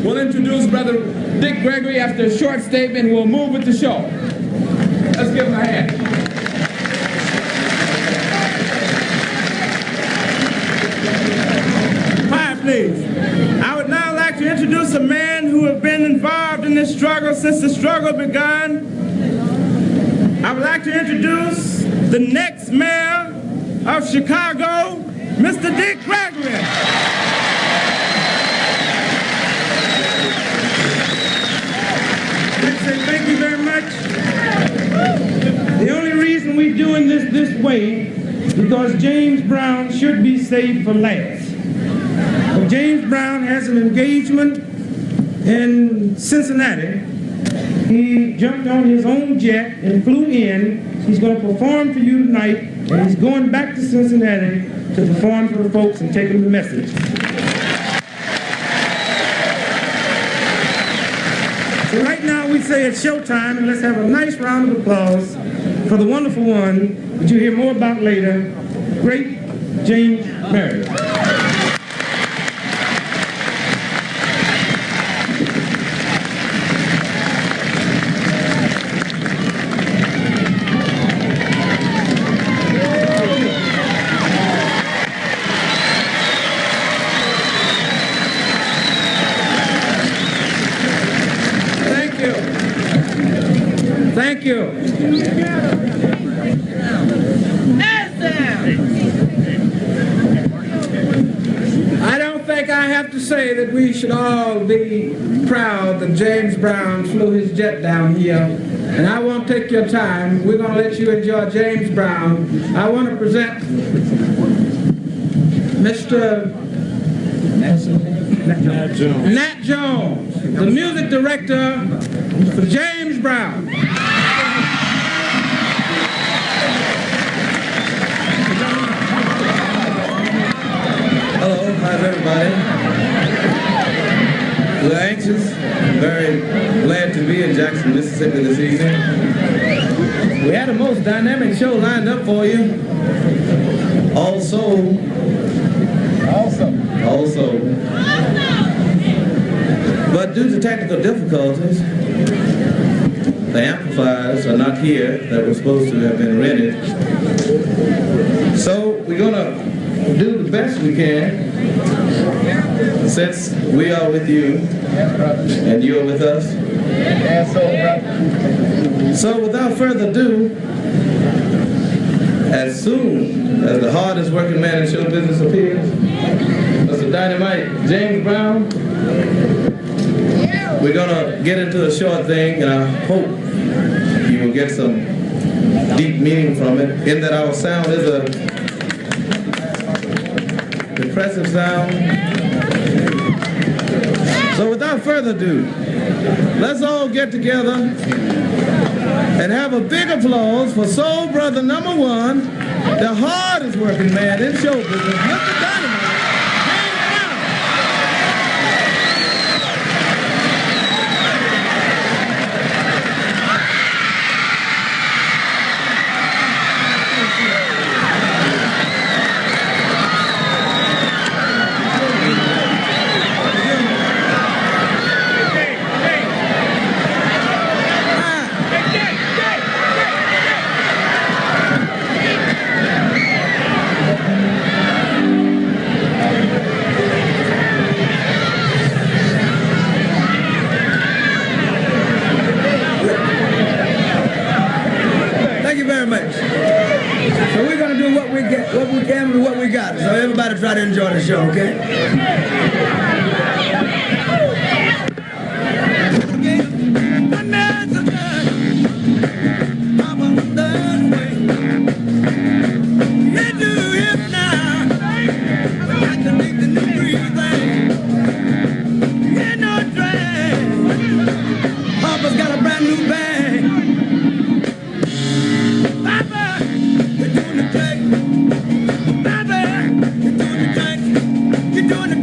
We'll introduce Brother Dick Gregory after a short statement. We'll move with the show. Let's give him a hand. Quiet, please. I would now like to introduce a man who has been involved in this struggle since the struggle began. I would like to introduce the next mayor of Chicago, Mr. Dick Gregory. Thank you very much. The only reason we're doing this way because James Brown should be saved for last. But James Brown has an engagement in Cincinnati. He jumped on his own jet and flew in. He's going to perform for you tonight, and he's going back to Cincinnati to perform for the folks and take them the message. So right now we say it's showtime, and let's have a nice round of applause for the wonderful one that you'll hear more about later, great James Brown. Thank you. I don't think I have to say that we should all be proud that James Brown flew his jet down here. And I won't take your time. We're going to let you enjoy James Brown. I want to present Mr. Nat Jones, the music director for James Brown. Hello, how's everybody? We're anxious, very glad to be in Jackson, Mississippi this evening. We had a most dynamic show lined up for you. Also, but due to technical difficulties, the amplifiers are not here that were supposed to have been rented. So we're gonna do the best we can since we are with you and you're with us. So without further ado, as soon as the hardest working man in show business appears, Mr. Dynamite James Brown, we're gonna get into a short thing, and I hope you will get some deep meaning from it, in that our sound is a depressive sound. So without further ado, let's all get together and have a big applause for Soul Brother #1, the hardest working man in show business, Mr. Dynamite. So we're going to do what we can with what we got. So everybody try to enjoy the show, okay? Papa's got a brand new bag. You're doing the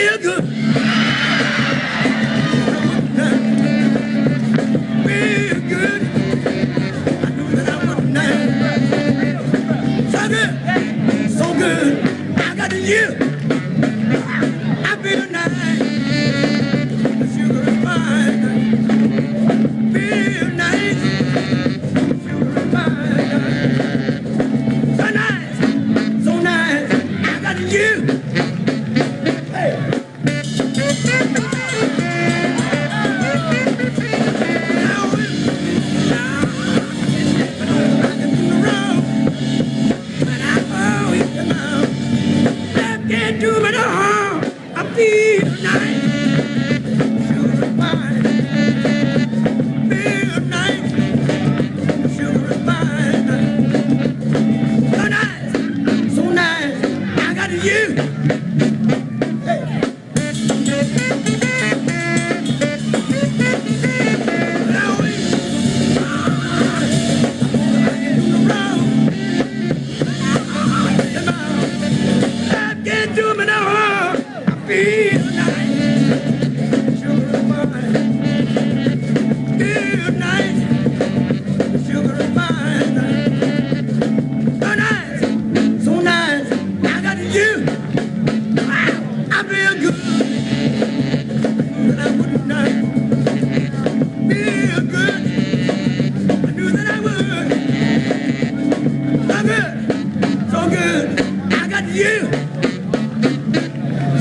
feel good. Feel good. I knew that I wouldn't so good, so good. I got you. I feel nice. The sugar is fine. Feel nice. The sugar is fine. So nice, so nice. I got you. Hey. Do me no harm. I feel nice. Sugar is fine. Feel nice. Sugar is fine. So nice. So nice. I got you. Hey. Do me no harm. I feel nice. Sugar is fine. Feel nice. Sugar is fine. So nice. So nice. I got you. I feel good. That I wouldn't die. Feel good. I knew that I would. So good. So good. I got you.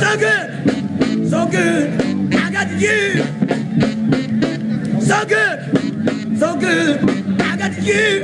So good, so good, I got you. So good, so good, I got you.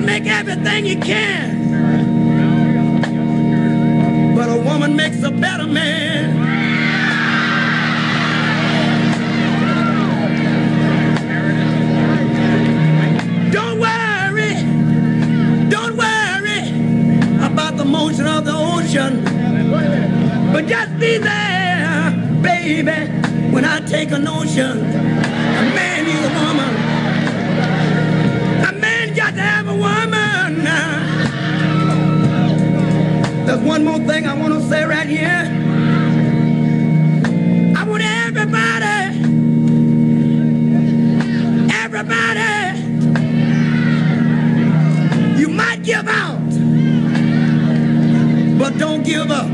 make everything he can, but a woman makes a better man. Don't worry about the motion of the ocean, but just be there, baby, when I take a notion. A man needs a woman. A man got to have a woman. There's one more thing I want to say right here. I want everybody, you might give out, but don't give up.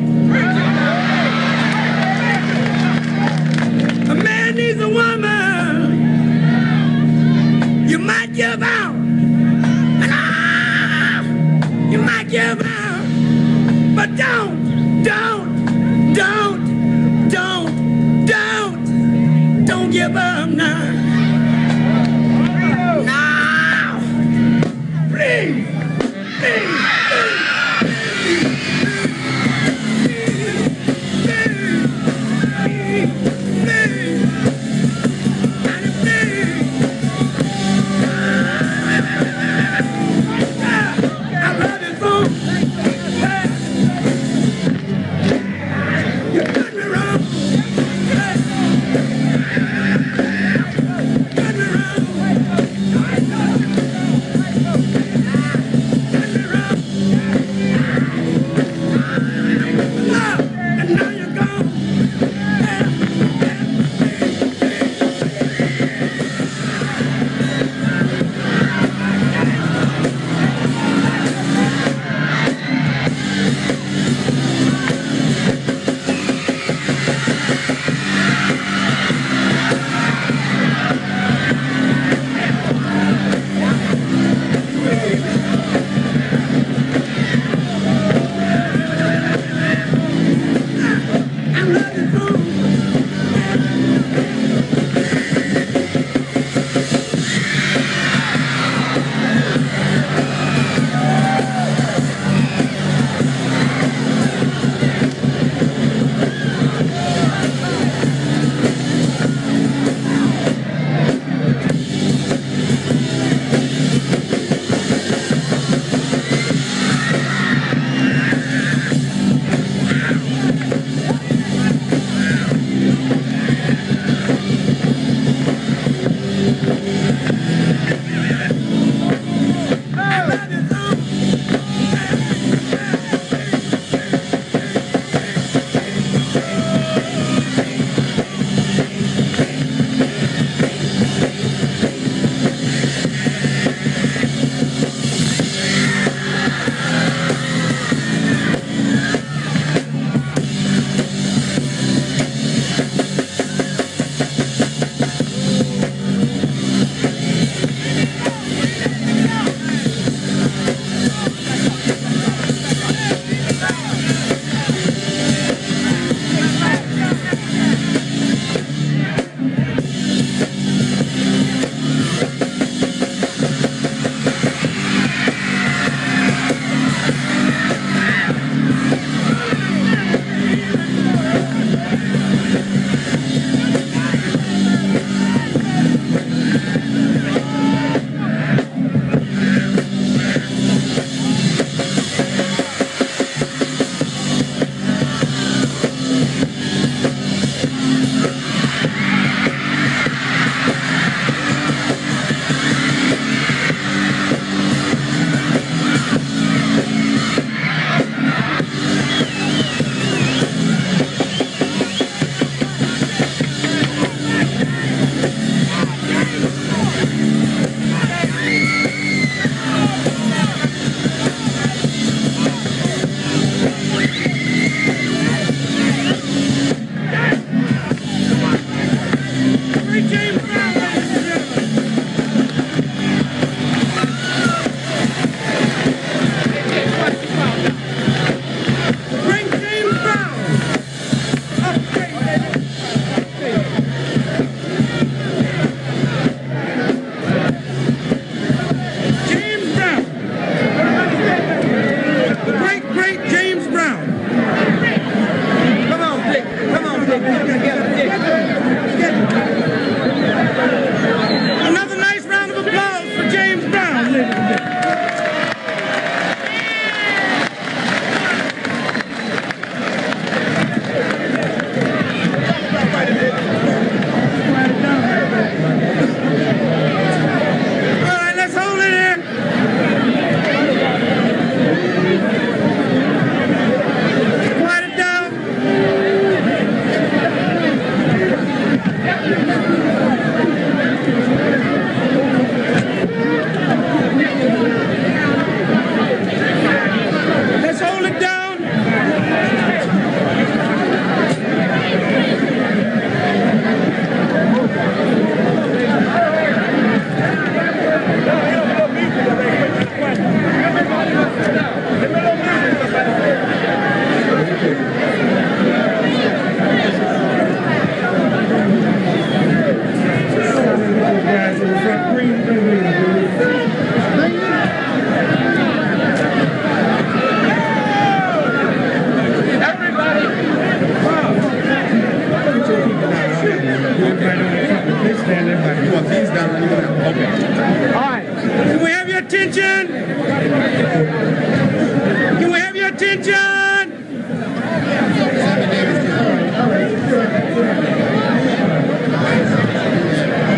A man needs a woman. You might give out. You might give out. But don't give up now. Now. Please. Can we have your attention?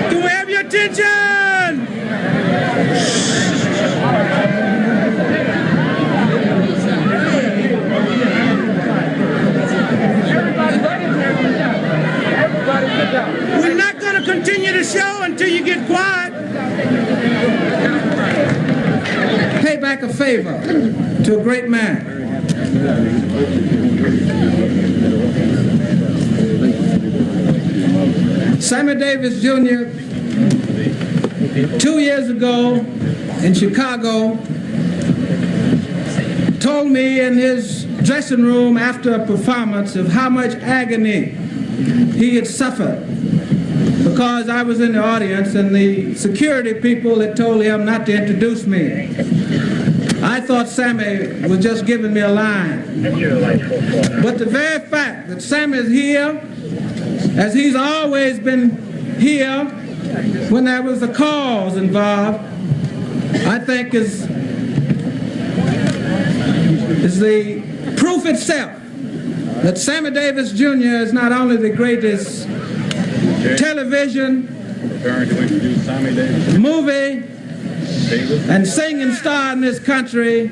Can we have your attention? We're not going to continue the show until you get quiet. Pay back a favor to a great man. Sammy Davis Jr. 2 years ago in Chicago told me in his dressing room after a performance of how much agony he had suffered because I was in the audience and the security people had told him not to introduce me. I thought Sammy was just giving me a line. But the very fact that Sammy is here, as he's always been here when there was a cause involved, I think is the proof itself that Sammy Davis Jr. is not only the greatest television, movie, and singing star in this country,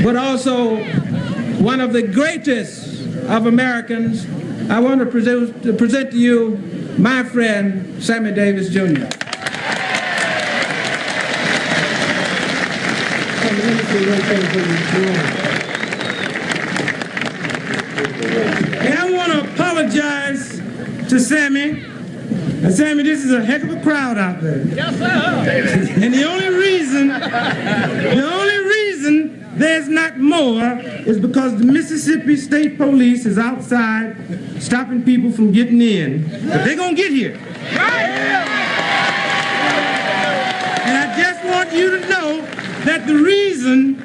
but also one of the greatest of Americans. I want to present to you my friend, Sammy Davis Jr. And I want to apologize to Sammy. And Sammy, this is a heck of a crowd out there. Yes, sir. And the only reason there's not more is because the Mississippi State Police is outside stopping people from getting in. But they're going to get here. And I just want you to know that the reason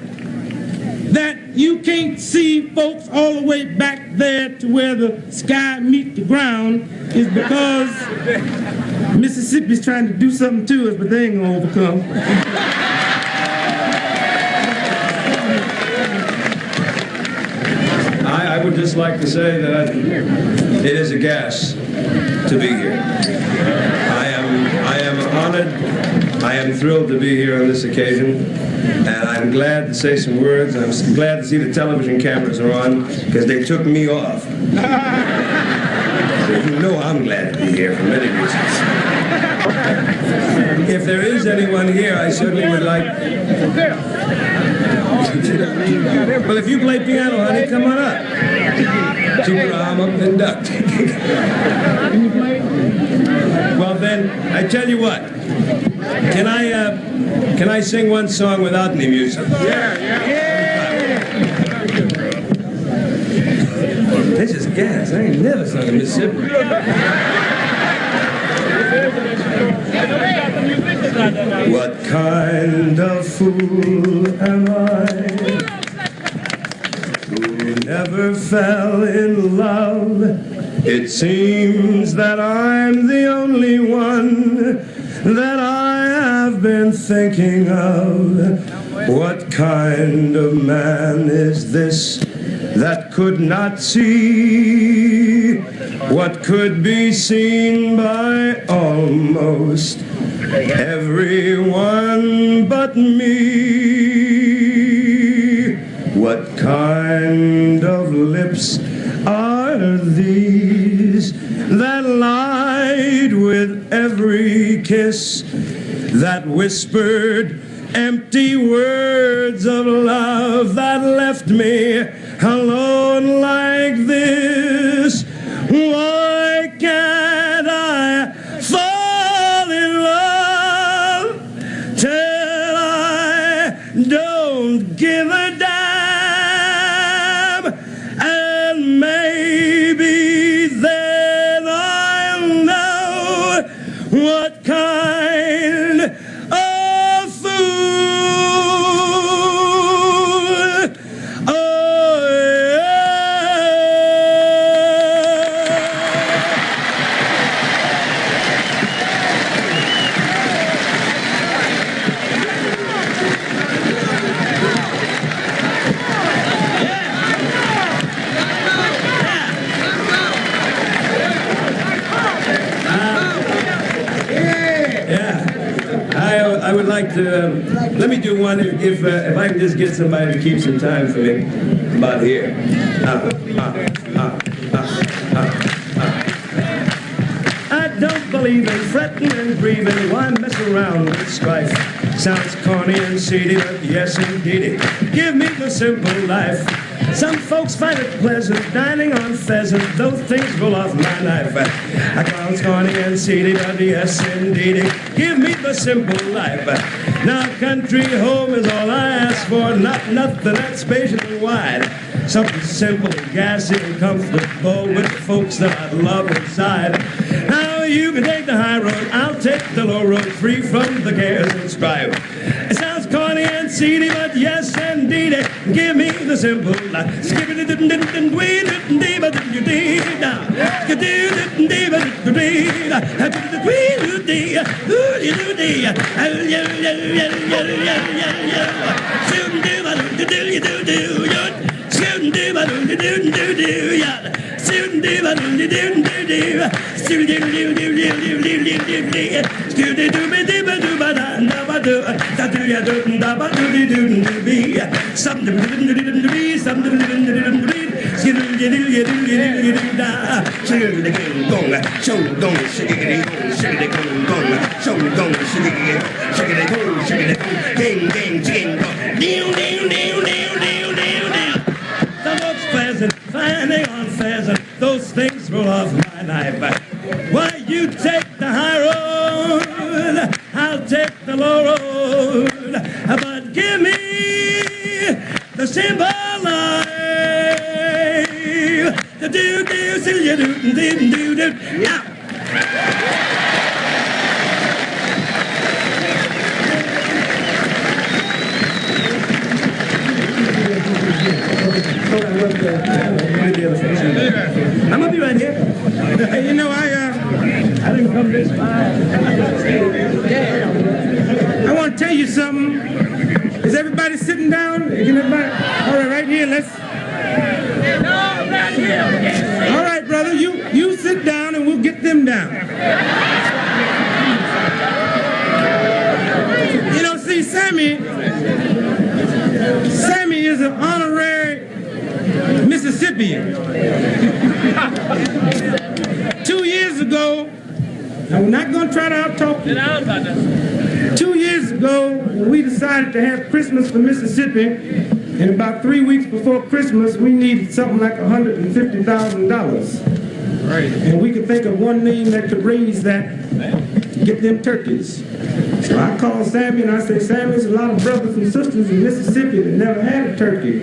that you can't see folks all the way back there to where the sky meets the ground is because Mississippi's trying to do something to us, but they ain't gonna overcome. I would just like to say that it is a gas to be here. I am honored. I am thrilled to be here on this occasion, and I'm glad to say some words. I'm glad to see the television cameras are on because they took me off. You know I'm glad to be here for many reasons. If there is anyone here, I certainly would like... Well, if you play piano, honey, come on up. Keep your arm up and duck. Well, then, I tell you what. Can I sing one song without any music? This is gas. I ain't never sung in Mississippi. What kind of fool am I who never fell in love? It seems that I'm the only one that I have been thinking of. What kind of man is this that could not see what could be seen by almost everyone but me? What kind of lips are these that lied with every kiss, that whispered empty words of love, that left me alone like this? Why can't I fall in love till I don't give a damn? And maybe then I'll know what kind of fool. Oh, let me do one if I can just get somebody to keep some time for me about here. I don't believe in fretting and grieving. Why mess around with strife? Sounds corny and seedy, but yes indeedy. Give me the simple life. Some folks find it pleasant dining on pheasant. Those things roll off my knife. I sounds corny and seedy, but yes indeedy. Give me the simple life. Now country home is all I ask for. Not nothing that's spacious and wide. Something simple and gassy and comfortable with the folks that I love inside. Now you can take the high road, I'll take the low road, free from the cares and strife. It sounds corny and seedy, but yes indeed, give me the simple life. Finding on pheasant, those things roll off my knife. Why you take the high road, I'll take the low road, but give me the simple life. The do do do do do do do. Yeah. I'm gonna be right here. Hey, you know, I didn't come this far. I want to tell you something. Is everybody sitting down? Can everybody? All right, right here. Let's. All right, brother. You sit down, and we'll get them down. You know, see, Sammy is an honorary Mississippian. 2 years ago, now we're not going to try to out-talk you. 2 years ago, we decided to have Christmas for Mississippi, and about 3 weeks before Christmas, we needed something like $150,000. Right. And we could think of one name that could raise that, get them turkeys. So I called Sammy and I said, Sammy, there's a lot of brothers and sisters in Mississippi that never had a turkey.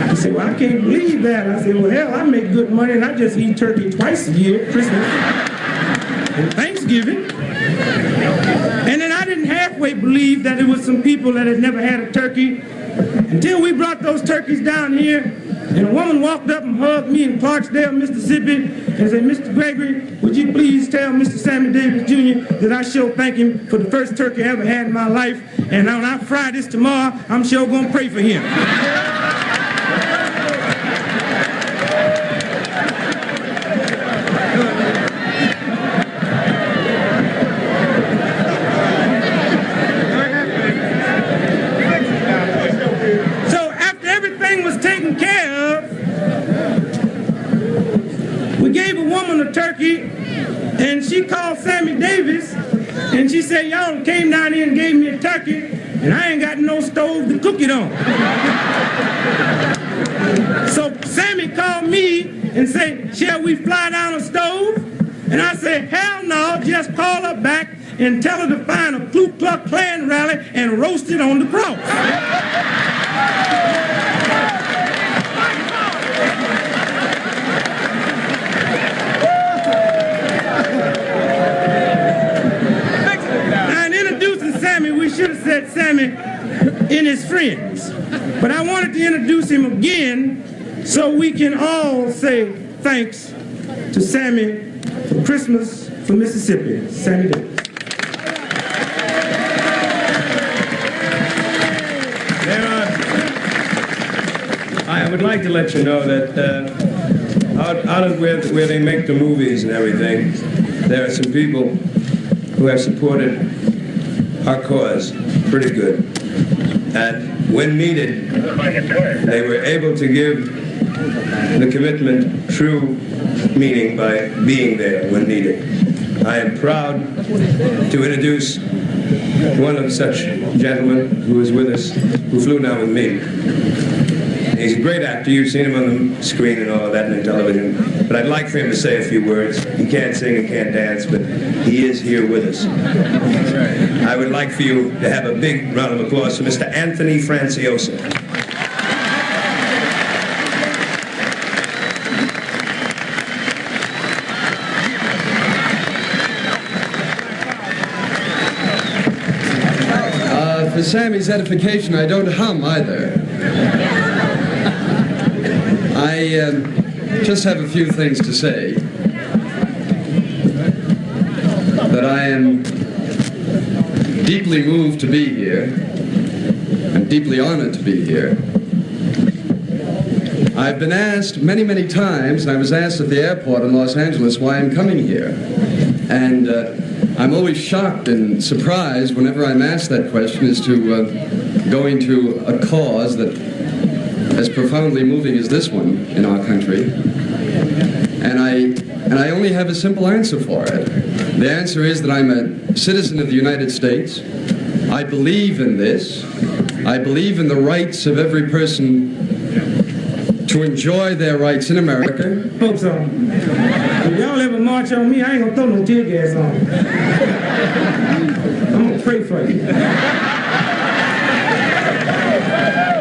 He said, well, I can't believe that. I said, well, hell, I make good money and I just eat turkey twice a year, Christmas and Thanksgiving. And then I didn't halfway believe that it was some people that had never had a turkey until we brought those turkeys down here. And a woman walked up and hugged me in Clarksdale, Mississippi, and said, Mr. Gregory, would you please tell Mr. Sammy Davis Jr. that I sure thank him for the first turkey I ever had in my life, and when I fry this tomorrow, I'm sure going to pray for him. So after everything was taken care of, we gave a woman a turkey, and she called Sammy Davis, and she said, y'all came down here and gave me a turkey, and I ain't got no stove to cook it on. So Sammy called me and said, shall we fly down a stove? And I said, hell no, just call her back and tell her to find a Ku Klux Klan rally and roast it on the cross. We should have said Sammy and his friends. But I wanted to introduce him again so we can all say thanks to Sammy for Christmas for Mississippi. Sammy Davis. I would like to let you know that out of where they make the movies and everything, there are some people who have supported our cause. pretty good. And when needed, they were able to give the commitment true meaning by being there when needed. I am proud to introduce one of such gentlemen who is with us, who flew down with me. He's a great actor. You've seen him on the screen and all of that and in television. But I'd like for him to say a few words. He can't sing and can't dance, but he is here with us. I would like for you to have a big round of applause for Mr. Anthony Franciosa. For Sammy's edification, I don't hum either. I just have a few things to say. That I am deeply moved to be here. I'm deeply honored to be here. I've been asked many, many times, and I was asked at the airport in Los Angeles why I'm coming here. And I'm always shocked and surprised whenever I'm asked that question as to going to a cause that as profoundly moving as this one in our country. And I only have a simple answer for it. The answer is that I'm a citizen of the United States. I believe in this. I believe in the rights of every person to enjoy their rights in America. Hope so. If y'all ever march on me, I ain't gonna throw no tear gas on you. I'm gonna pray for you.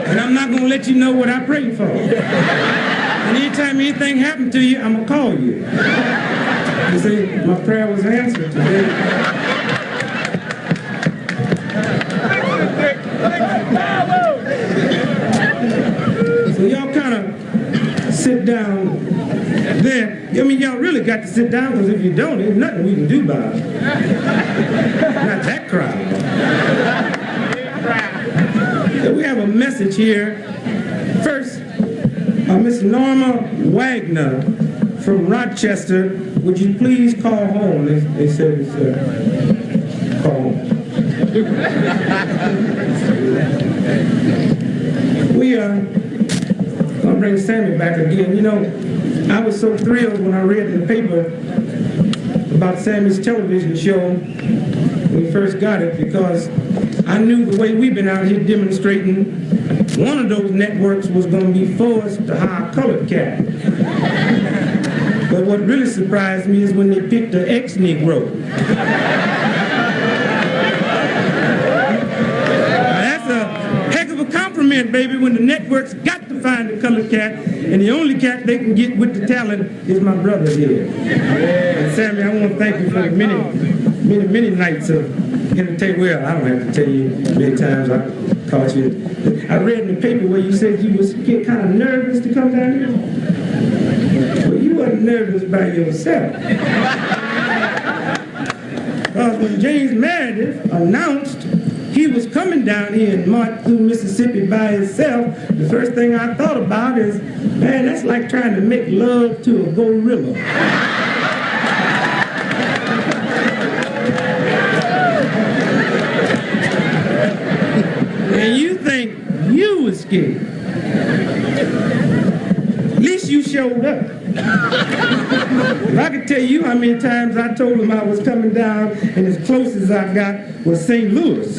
And I'm not gonna let you know what I prayed for. And anytime anything happened to you, I'm gonna call you. You see, my prayer was answered today. So y'all kind of sit down there. I mean, y'all really got to sit down, because if you don't, there's nothing we can do about it. Not that crowd. So we have a message here. First, Miss Norma Wagner from Rochester. Would you please call home? They said it's call home. We gonna bring Sammy back again. You know, I was so thrilled when I read in the paper about Sammy's television show when we first got it, because I knew the way we've been out here demonstrating, one of those networks was going to be forced to hire a colored cat. But what really surprised me is when they picked the ex-Negro. That's a heck of a compliment, baby, when the networks got to find a colored cat, and the only cat they can get with the talent is my brother here. And Sammy, I want to thank you for the many nights of entertainment. Well, I don't have to tell you many times I caught you. I read in the paper where you said you was kind of nervous to come down here. Well, you wasn't nervous by yourself. Because when James Meredith announced he was coming down here and marched through Mississippi by himself, the first thing I thought about is, man, that's like trying to make love to a gorilla. And you think you was scared. At least you showed up. If I could tell you how many times I told him I was coming down, and as close as I got was St. Louis.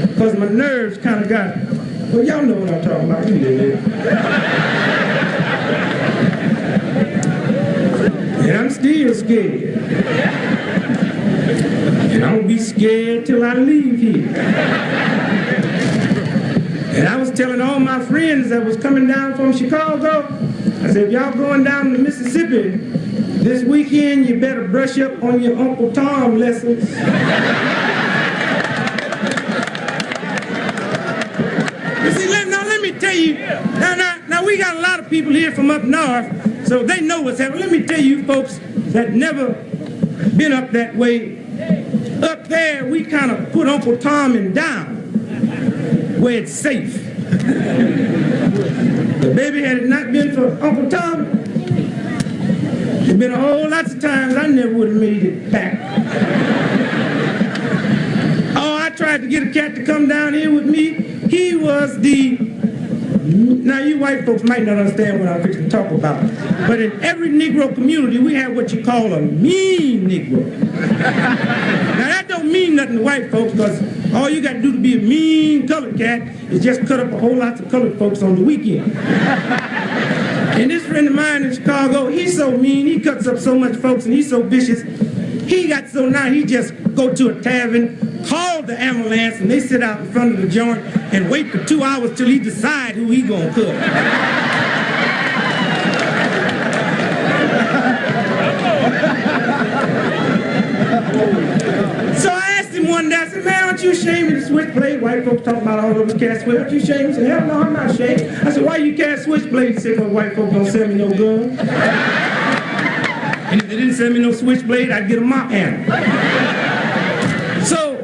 Because my nerves kind of got, well, y'all know what I'm talking about. You did. And I'm still scared. And I'm going to be scared till I leave here. And I was telling all my friends that was coming down from Chicago, I said, if y'all going down to Mississippi this weekend, you better brush up on your Uncle Tom lessons. You see, let me tell you, now we got a lot of people here from up north, so they know what's happening. Let me tell you folks that never been up that way, up there we kind of put Uncle Tom in down, where it's safe. But baby, had it not been for Uncle Tom, there's been a whole lots of times I never would have made it back. tried to get a cat to come down here with me. He was the, now you white folks might not understand what I'm fixing to talk about, but in every Negro community, we have what you call a mean Negro. Now that don't mean nothing to white folks, because all you got to do to be a mean colored cat is just cut up a whole lot of colored folks on the weekend. And this friend of mine in Chicago, he's so mean, he cuts up so much folks, and he's so vicious, he got so now he just go to a tavern, call the ambulance, and they sit out in front of the joint and wait for 2 hours till he decide who he gonna cook. So I asked him one day, I said, man, aren't you ashamed of the switchblade? White folks talking about all those cast switch. Aren't you ashamed? He said, hell no, I'm not ashamed. I said, why you cast switchblade? He said, because white folks don't sell me no gun. And if they didn't sell me no switchblade, I'd get a mop handle. So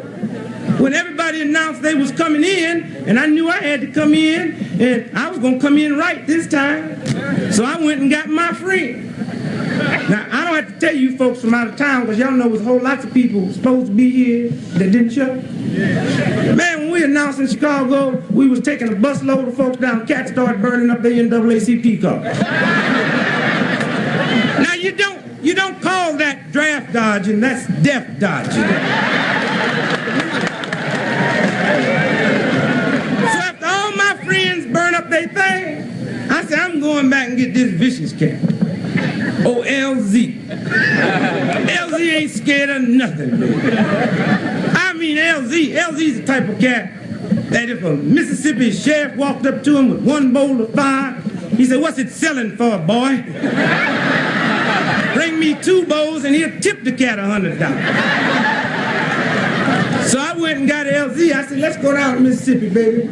when everybody announced they was coming in, and I knew I had to come in, and I was going to come in right this time, so I went and got my friend. Now, I don't have to tell you folks from out of town, because y'all know there's a whole lots of people supposed to be here that didn't show. Man, when we announced in Chicago, we was taking a busload of folks down, cats started burning up their NAACP car. Now, you don't call that draft dodging, that's death dodging. So after all my friends burn up their thing, I said, I'm going back and get this vicious cat. Oh, LZ. LZ ain't scared of nothing, baby. I mean, LZ's the type of cat that if a Mississippi sheriff walked up to him with one bowl of fire, he said, what's it selling for, boy? Bring me 2 bowls and he'll tip the cat $100. So I went and got LZ. I said, let's go down to Mississippi, baby.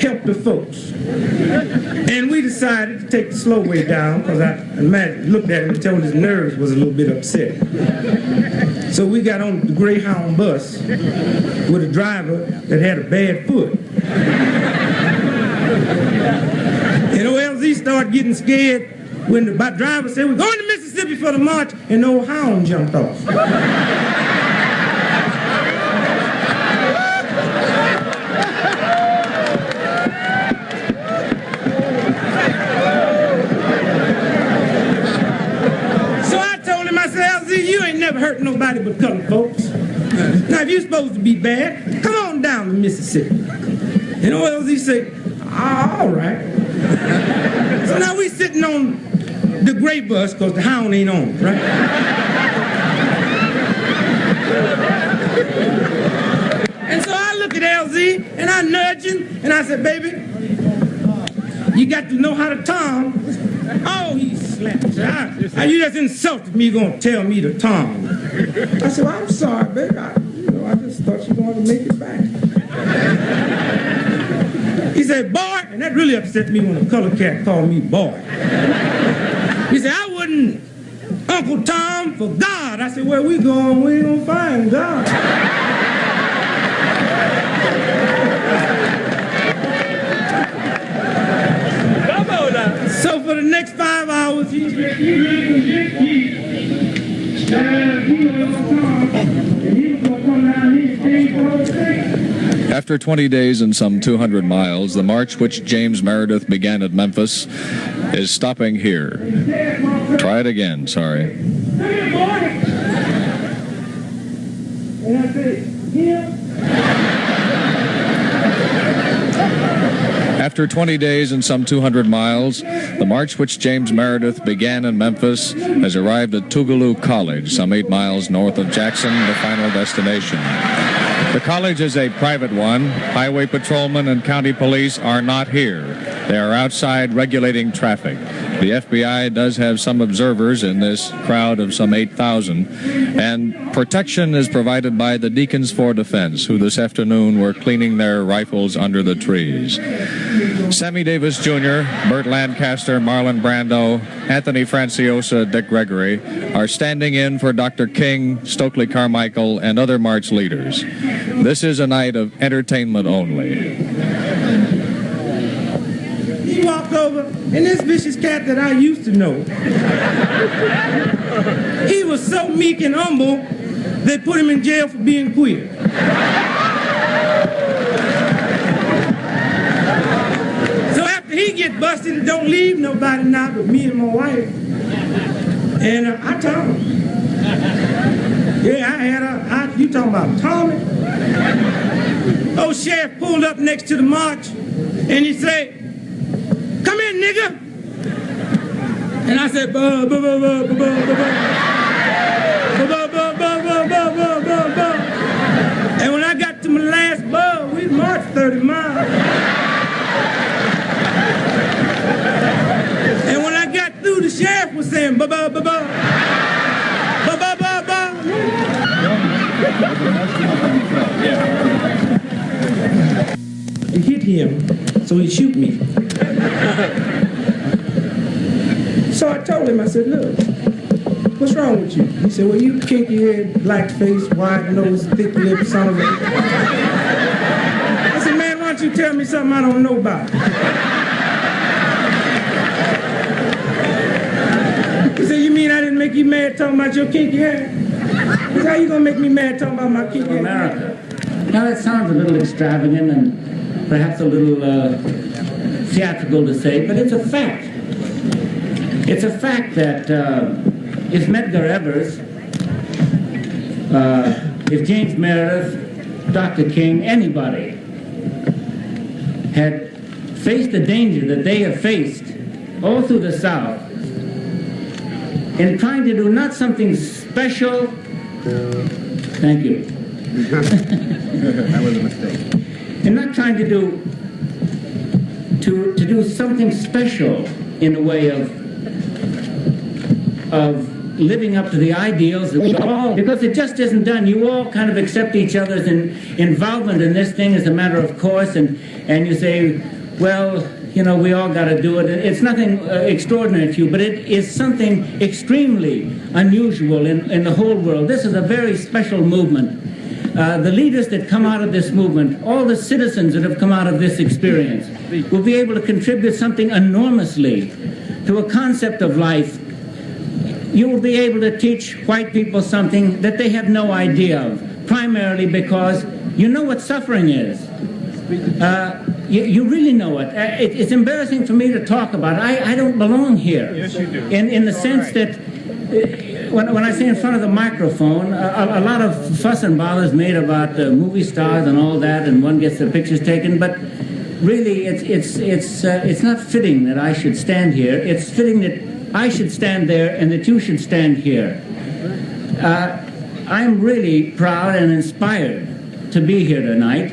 Help the folks. And we decided to take the slow way down, because I looked at him and told his nerves was a little bit upset. So we got on the Greyhound bus with a driver that had a bad foot. And old LZ started getting scared when the driver said, we're going to Mississippi for the march, and the old hound jumped off. You ain't never hurt nobody but colored folks. Now, if you're supposed to be bad, come on down to Mississippi. And old LZ say, all right. So now we sitting on the gray bus, because the hound ain't on, right? And so I look at LZ, and I nudge him, and I said, baby, you got to know how to tom. Oh, he slapped. You just insulted me, gonna tell me to tom. I said, well, I'm sorry, baby. I just thought you wanted to make it back. He said, boy, and that really upset me when a colored cat called me boy. He said, I wouldn't Uncle Tom for God. I said, where we going? We ain't gonna find God. So for the next 5 hours, he's After 20 days and some 200 miles, the march which James Meredith began at Memphis is stopping here. Try it again, sorry. After 20 days and some 200 miles, the march which James Meredith began in Memphis has arrived at TOUGALOO College, some 8 miles north of Jackson, the final destination. The college is a private one. Highway patrolmen and county police are not here. They are outside regulating traffic. The FBI does have some observers in this crowd of some 8,000, and protection is provided by the Deacons for Defense, who this afternoon were cleaning their rifles under the trees. Sammy Davis Jr., Burt Lancaster, Marlon Brando, Anthony Franciosa, Dick Gregory are standing in for Dr. King, Stokely Carmichael, and other march leaders. This is a night of entertainment only. He walked over, and this vicious cat that I used to know, he was so meek and humble, they put him in jail for being queer. custody don't leave nobody now but me and my wife. And I told him. Yeah, I had you talking about Tommy? Old sheriff pulled up next to the march and he said, "Come in, nigga." And I said, "Buh, buh, buh, buh, buh, buh, buh, buh. And when I got to my last bull, we marched 30 miles. And when I got through, the sheriff was saying, "Ba ba ba ba, ba ba ba ba." It hit him, so he shoot me. So I told him, I said, "Look, what's wrong with you?" He said, "Well, you kinky head, black face, wide nose, thick lips, son of a..." I said, "Man, why don't you tell me something I don't know about?" He said, "You mean I didn't make you mad talking about your kinky hair?" He said, "How you gonna make me mad talking about my kinky hair?" America. Now that sounds a little extravagant and perhaps a little theatrical to say, but it's a fact. It's a fact that if Medgar Evers, if James Meredith, Dr. King, anybody had faced the danger that they have faced all through the South in trying to do not something special, thank you. That was a mistake. In not trying to do something special in a way of living up to the ideals that we all, because it just isn't done. You all kind of accept each other's involvement in this thing as a matter of course, and you say, well, you know, we all got to do it. It's nothing extraordinary to you, but it is something extremely unusual in the whole world. This is a very special movement. The leaders that come out of this movement, all the citizens that have come out of this experience, will be able to contribute something enormously to a concept of life. You will be able to teach white people something that they have no idea of, primarily because you know what suffering is. You really know it. It's embarrassing for me to talk about it. I don't belong here. Yes, you do. In the sense that when I say in front of the microphone, a lot of fuss and bother is made about movie stars and all that, and one gets their pictures taken, but really it's not fitting that I should stand here. It's fitting that I should stand there and that you should stand here. I'm really proud and inspired to be here tonight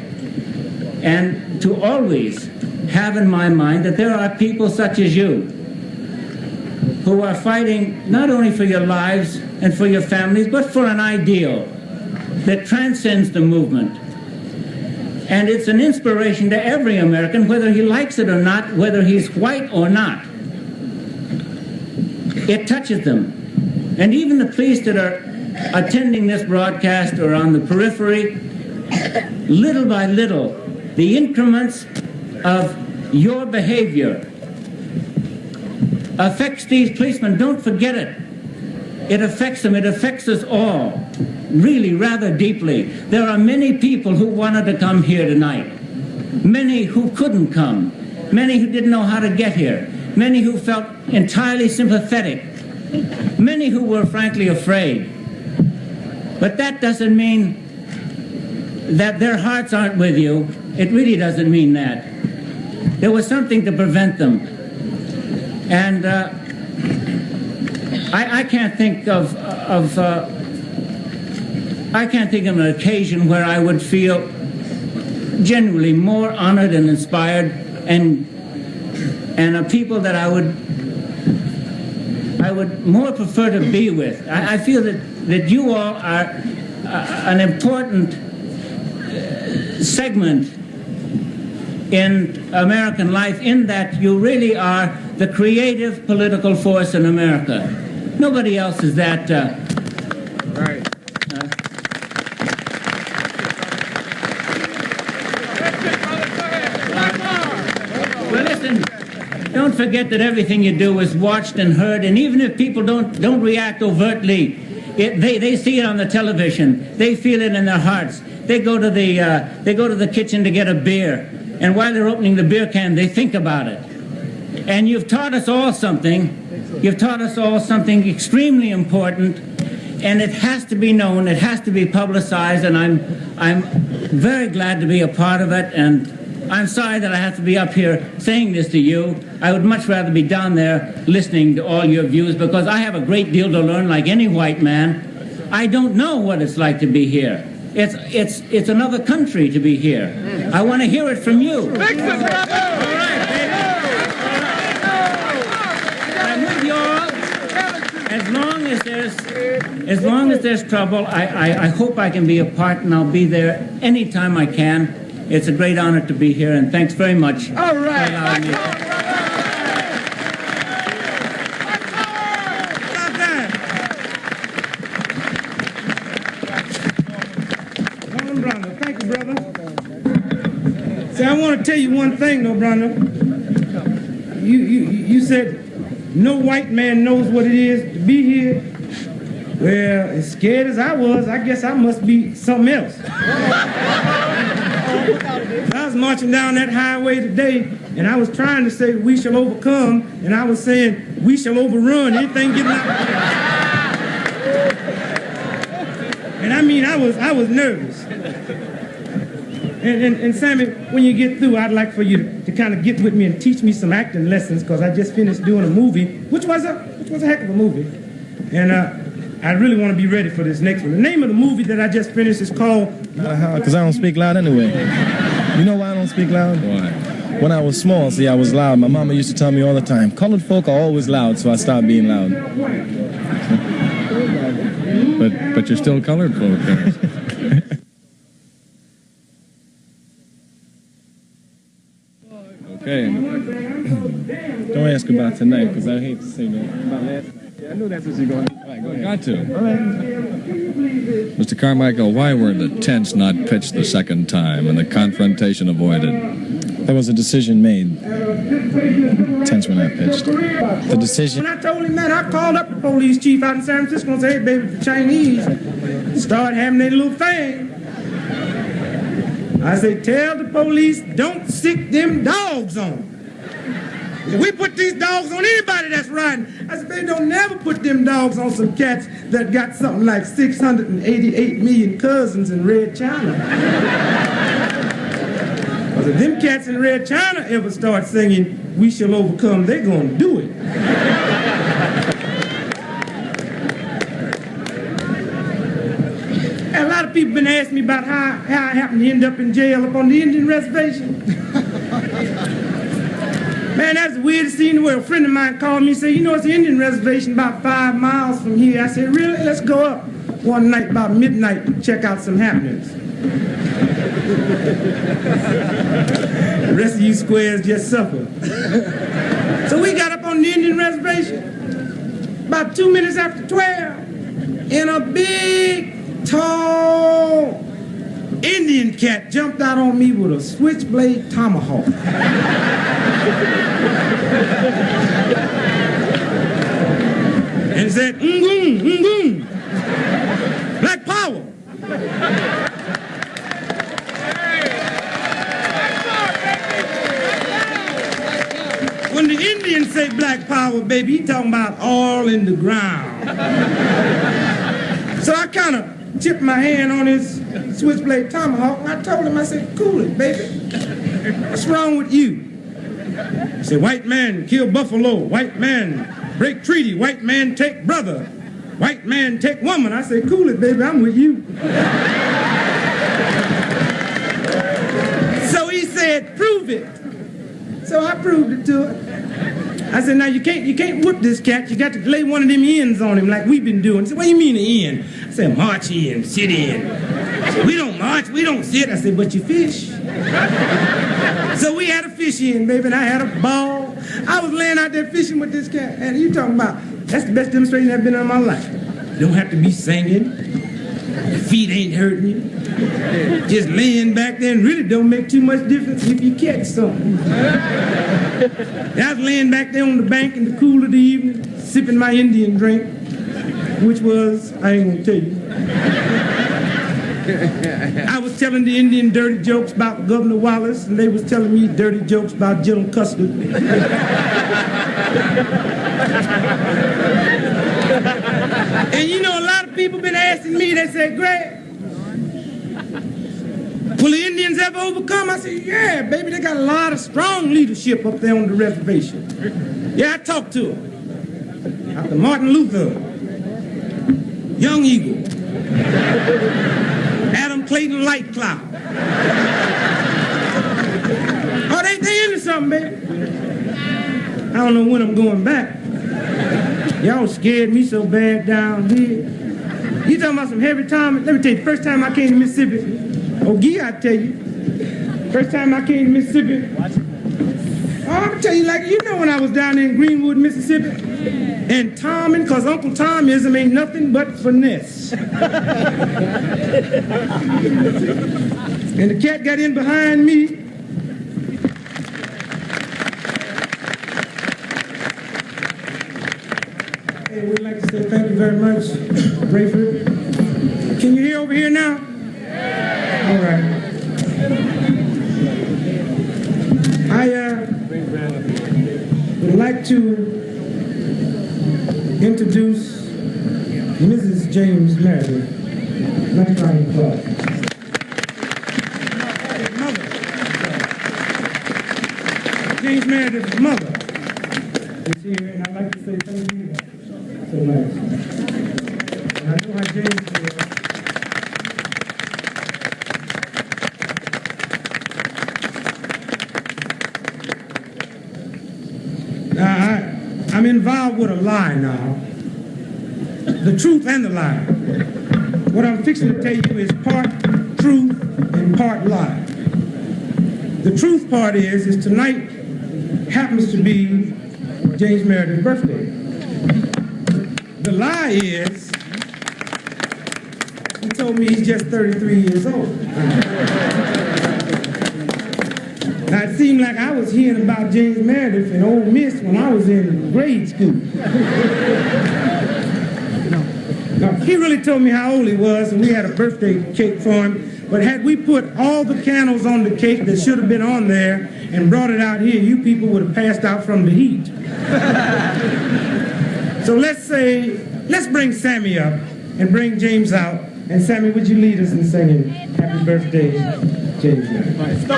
and to always have in my mind that there are people such as you who are fighting not only for your lives and for your families, but for an ideal that transcends the movement. And it's an inspiration to every American, whether he likes it or not, whether he's white or not. It touches them. And even the police that are attending this broadcast or on the periphery, little by little, the increments of your behavior affects these policemen. Don't forget it. It affects them. It affects us all, really rather deeply. There are many people who wanted to come here tonight, many who couldn't come, many who didn't know how to get here, many who felt entirely sympathetic, many who were frankly afraid. But that doesn't mean that their hearts aren't with you. It really doesn't mean that. There was something to prevent them. And I can't think of an occasion where I would feel genuinely more honored and inspired, and a people that I would more prefer to be with. I feel that you all are an important segment in American life, in that you really are the creative political force in America. Nobody else is that. Right. Well, listen, don't forget that everything you do is watched and heard, and even if people don't react overtly, they see it on the television. They feel it in their hearts. They go to the kitchen to get a beer, and while they're opening the beer can, they think about it. And you've taught us all something. You've taught us all something extremely important, and it has to be known, it has to be publicized, and I'm very glad to be a part of it, and I'm sorry that I have to be up here saying this to you. I would much rather be down there listening to all your views, because I have a great deal to learn like any white man. I don't know what it's like to be here. It's another country to be here. I want to hear it from you. All right, baby. I'm with you all. As long as there's trouble, I hope I can be a part, and I'll be there anytime I can. It's a great honor to be here, and thanks very much. All right. Thank you, brother. See, I want to tell you one thing, though, brother. You said no white man knows what it is to be here. Well, as scared as I was, I guess I must be something else. I was marching down that highway today, and I was trying to say, we shall overcome, and I was saying, we shall overrun anything getting out. And I mean, I was nervous. And Sammy, when you get through, I'd like for you to kind of get with me and teach me some acting lessons, because I just finished doing a movie, which was a heck of a movie. And I really want to be ready for this next one. The name of the movie that I just finished is called... Because I don't speak loud anyway. You know why I don't speak loud? Why? When I was small, see, I was loud. My mama used to tell me all the time, colored folk are always loud, so I stopped being loud. But you're still colored folk. Okay. Don't ask about tonight, because I hate to say that. About last night. I knew that's what you're going to do. All right, go ahead. Got to. All right. Mr. Carmichael, why were the tents not pitched the second time and the confrontation avoided? There was a decision made. Tents were not pitched. The decision... When I told him that, I called up the police chief out in San Francisco and said, hey, baby, the Chinese start having their little thing. I said, tell the police, don't sick them dogs on them. If we put these dogs on anybody that's riding, I said, they don't never put them dogs on some cats that got something like 688 million cousins in Red China. Because if them cats in Red China ever start singing, we shall overcome, they're going to do it. And a lot of people been asking me about how I happened to end up in jail up on the Indian reservation. Man, that's the weirdest thing in the world. A friend of mine called me and said, you know, it's an Indian reservation about 5 miles from here. I said, really? Let's go up one night about midnight and check out some happenings. The rest of you squares just suffer. So we got up on the Indian reservation about 2 minutes after 12 in a big, tall Indian cat jumped out on me with a switchblade tomahawk. And said, Black power. When the Indians say black power, baby, he talking about all in the ground. So I kind of tipped my hand on his switchblade tomahawk, and I told him, I said, cool it, baby. What's wrong with you? He said, white man kill buffalo, white man break treaty, white man take brother, white man take woman. I said, cool it, baby, I'm with you. So he said, prove it. So I proved it to her. I said, now you can't whip this cat, you got to lay one of them ends on him like we've been doing. He said, what do you mean an end? I said, march in, sit in. I said, we don't march, we don't sit. I said, but you fish. So we had a fish in, baby, and I had a ball. I was laying out there fishing with this cat, and you talking about, that's the best demonstration I've been in my life. You don't have to be singing. Your feet ain't hurting you. Just laying back there and really don't make too much difference if you catch something. I was laying back there on the bank in the cool of the evening, sipping my Indian drink, which was, I ain't gonna tell you. I was telling the Indian dirty jokes about Governor Wallace, and they was telling me dirty jokes about General Custer. And you know, a lot of people been asking me, they said, Greg, will the Indians ever overcome? I said, yeah, baby, they got a lot of strong leadership up there on the reservation. Yeah, I talked to them. Dr. Martin Luther, Young Eagle, Adam Clayton Light Cloud. Oh, they into something, baby. I don't know when I'm going back. Y'all scared me so bad down here. You talking about some heavy time? Let me tell you, the first time I came to Mississippi, oh, Gee, I tell you, first time I came to Mississippi, oh, I'm gonna tell you, like, you know when I was down there in Greenwood, Mississippi, and Tommy, because Uncle Tomism ain't nothing but finesse. And the cat got in behind me. Hey, we'd like to say thank you very much, Rayford. Can you hear over here now? All right. I would like to introduce Mrs. James Meredith. Next round of applause. James Meredith's mother is here, and I'd like to say thank you so much. And I know how James feels. I'm involved with a lie now. The truth and the lie. What I'm fixing to tell you is part truth and part lie. The truth part is tonight happens to be James Meredith's birthday. The lie is, he told me he's just 33 years old. Now, it seemed like I was hearing about James Meredith in Ole Miss when I was in grade school. No, he really told me how old he was, and we had a birthday cake for him. But had we put all the candles on the cake that should have been on there and brought it out here, you people would have passed out from the heat. So let's bring Sammy up and bring James out. And Sammy, would you lead us in singing Happy Birthday, James Meredith?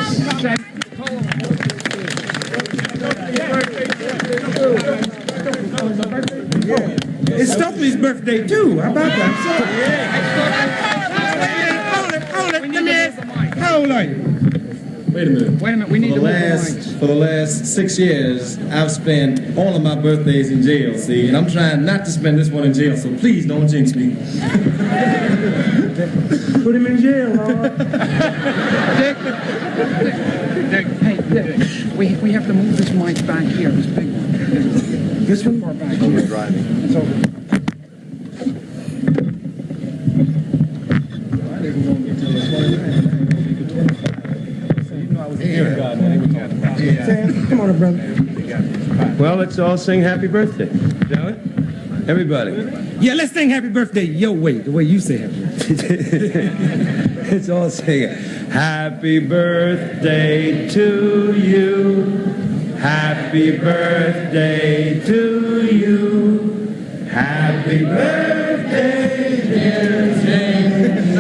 It's Stokely's birthday too. How about that? Hold it. Let me ask. How old are you? Wait a minute. We need for the last 6 years, I've spent all of my birthdays in jail, see, and I'm trying not to spend this one in jail, so please don't jinx me. Put him in jail, Lord. Dick, hey, Dick, we have to move this mic back here, this big one. This one? Far back here. Driving. It's over. Come on, brother. Well, let's all sing happy birthday, shall we? Everybody. Yeah, let's sing happy birthday your way, the way you say happy birthday. Let's all sing it. Happy birthday to you. Happy birthday to you. Happy birthday, dear James.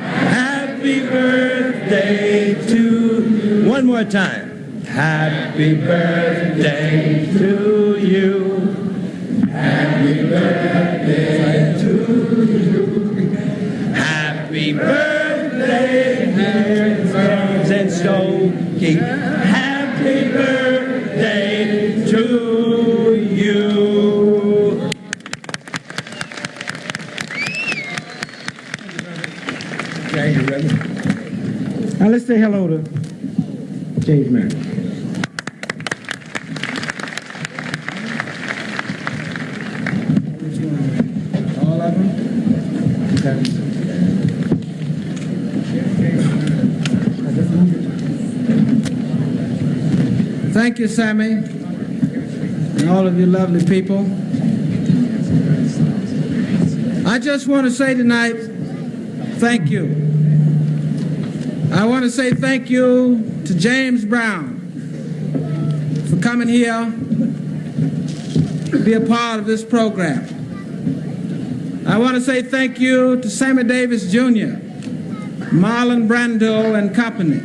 Happy birthday to you. One more time. Happy birthday to you. Happy birthday to you. Happy birthday, dear James and Stokely. Happy birthday to you. Thank you, brother. Now let's say hello to James Meredith. All of them? Okay. Thank you, Sammy, and all of you lovely people. I just want to say tonight, thank you. I want to say thank you to James Brown for coming here to be a part of this program. I want to say thank you to Sammy Davis Jr., Marlon Brando and company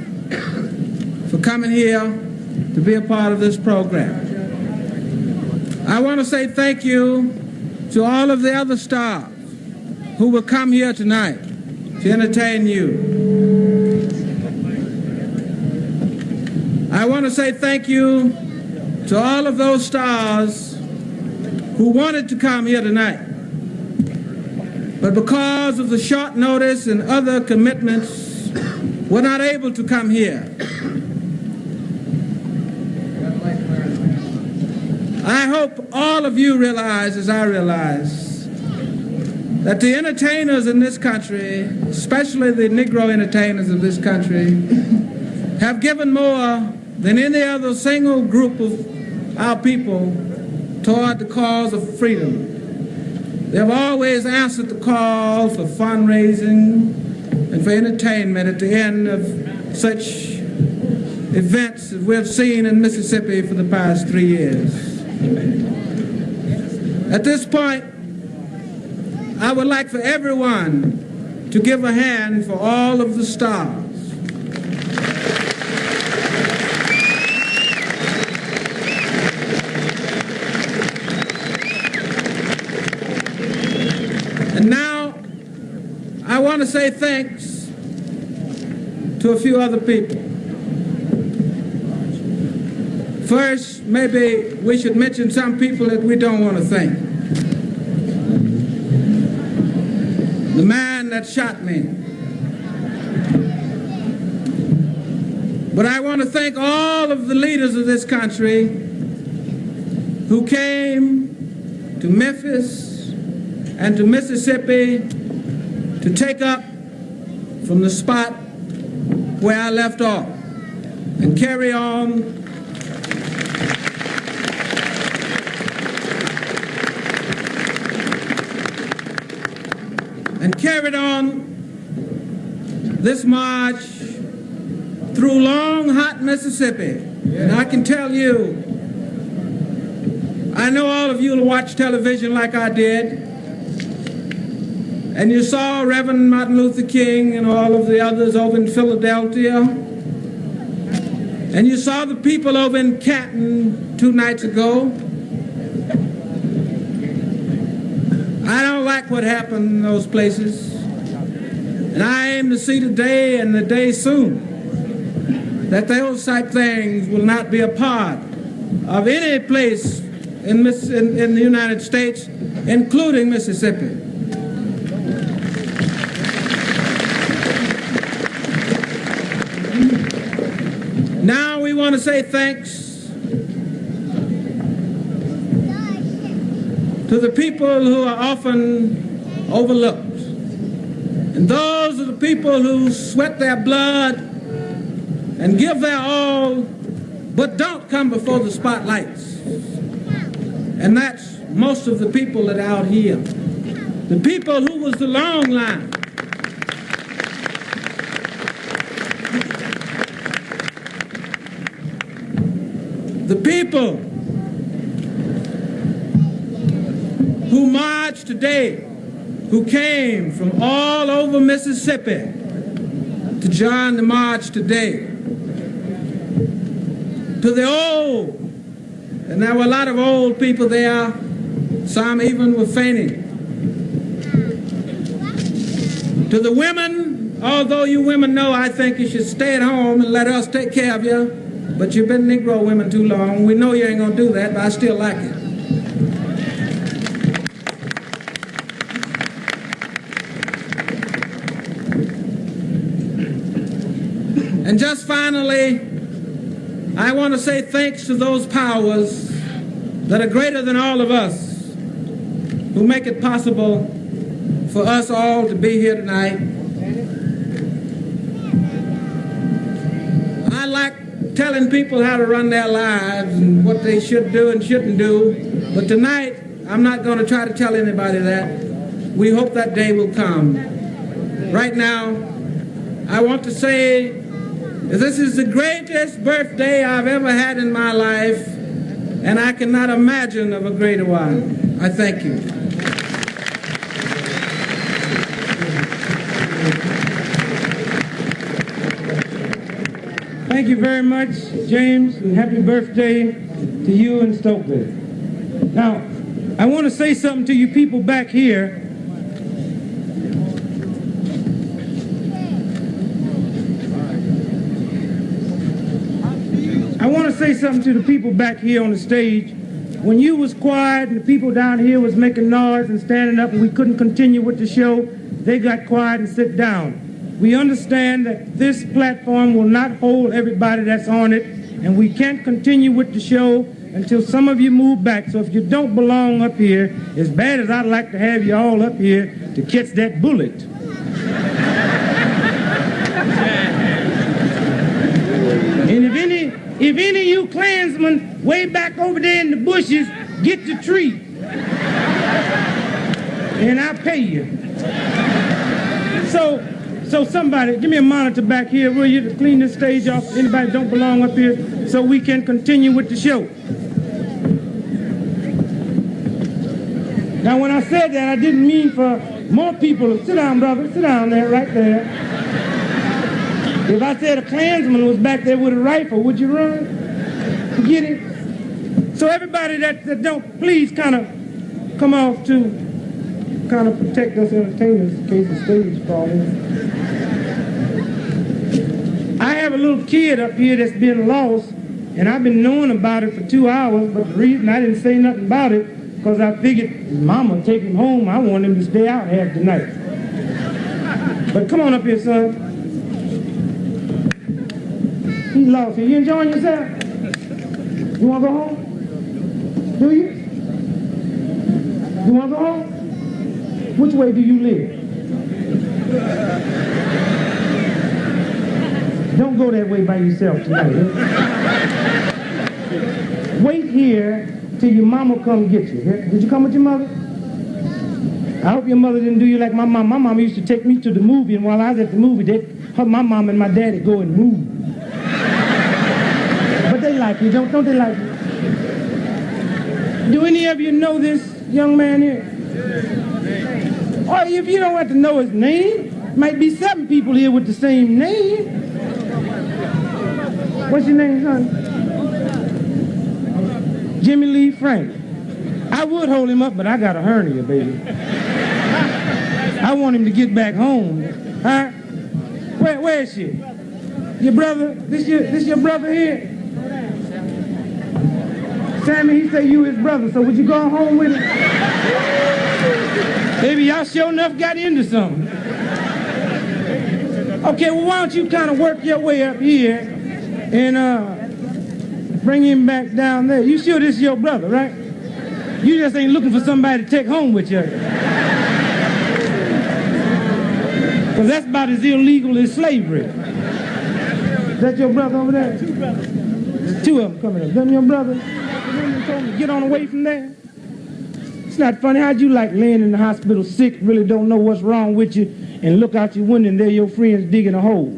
for coming here to be a part of this program. I want to say thank you to all of the other stars who will come here tonight to entertain you. I want to say thank you to all of those stars who wanted to come here tonight, but because of the short notice and other commitments, were not able to come here. I hope all of you realize, as I realize, that the entertainers in this country, especially the Negro entertainers of this country, have given more than any other single group of our people toward the cause of freedom. They have always answered the call for fundraising and for entertainment at the end of such events that we have seen in Mississippi for the past 3 years. At this point, I would like for everyone to give a hand for all of the stars. And now, I want to say thanks to a few other people. First, maybe we should mention some people that we don't want to thank. The man that shot me. But I want to thank all of the leaders of this country who came to Memphis and to Mississippi to take up from the spot where I left off and carry on carried on this march through long, hot Mississippi. And I can tell you, I know all of you will watch television like I did, and you saw Reverend Martin Luther King and all of the others over in Philadelphia, and you saw the people over in Canton 2 nights ago. I don't like what happened in those places, and I aim to see today and the day soon that those type things will not be a part of any place in the United States, including Mississippi. Now we want to say thanks to the people who are often overlooked. And those are the people who sweat their blood and give their all, but don't come before the spotlights. And that's most of the people that are out here. The people who was the long line. The people who marched today, who came from all over Mississippi to join the march today. To the old, and there were a lot of old people there, some even were fainting. To the women, although you women know I think you should stay at home and let us take care of you, but you've been Negro women too long. We know you ain't gonna do that, but I still like it. And just finally, I want to say thanks to those powers that are greater than all of us, who make it possible for us all to be here tonight. I like telling people how to run their lives and what they should do and shouldn't do, but tonight I'm not going to try to tell anybody that. We hope that day will come. right now, I want to say that this is the greatest birthday I've ever had in my life, and I cannot imagine of a greater one. I thank you. Thank you very much, James, and happy birthday to you and Stokely. Now, I want to say something to you people back here. I want to say something to the people back here on the stage. When you was quiet and the people down here was making noise and standing up and we couldn't continue with the show, they got quiet and sit down. We understand that this platform will not hold everybody that's on it, and we can't continue with the show until some of you move back. So if you don't belong up here, as bad as I'd like to have you all up here to catch that bullet. And if any of you Klansmen way back over there in the bushes, get the tree. And I'll pay you. So somebody, give me a monitor back here, will you, to clean this stage off? Anybody don't belong up here, so we can continue with the show. Now, when I said that, I didn't mean for more people to sit down, brother, sit down there, right there. If I said a Klansman was back there with a rifle, would you run? Get it? So everybody that don't, please kind of come off to kind of protect us entertainers in case the stage falls in. I have a little kid up here that's been lost, and I've been knowing about it for 2 hours, but the reason I didn't say nothing about it, because I figured his mama take him home, I want him to stay out half the night. But come on up here, son. He's lost here. You enjoying yourself? You want to go home? Do you? You want to go home? Which way do you live? Don't go that way by yourself tonight. Wait here till your mama come get you. Did you come with your mother? I hope your mother didn't do you like my mom. My mom used to take me to the movie, and while I was at the movie, my mom and my daddy go and move. But they like you, don't they like you? Do any of you know this young man here? Or if you don't have to know his name, might be 7 people here with the same name. What's your name, son? Jimmy Lee Frank. I would hold him up, but I got a hernia, baby. I want him to get back home. Huh? Where is she? Your brother? This your brother here? Sammy, he said you his brother, so would you go home with him? Maybe y'all sure enough got into something. Okay, well, why don't you kind of work your way up here and bring him back down there. You sure this is your brother, right? You just ain't looking for somebody to take home with you. Because that's about as illegal as slavery. Is that your brother over there? 2 brothers. There's 2 of them coming up. Them your brother? Get on away from there. It's not funny. How'd you like laying in the hospital sick, really don't know what's wrong with you, and look out your window and there your friends digging a hole?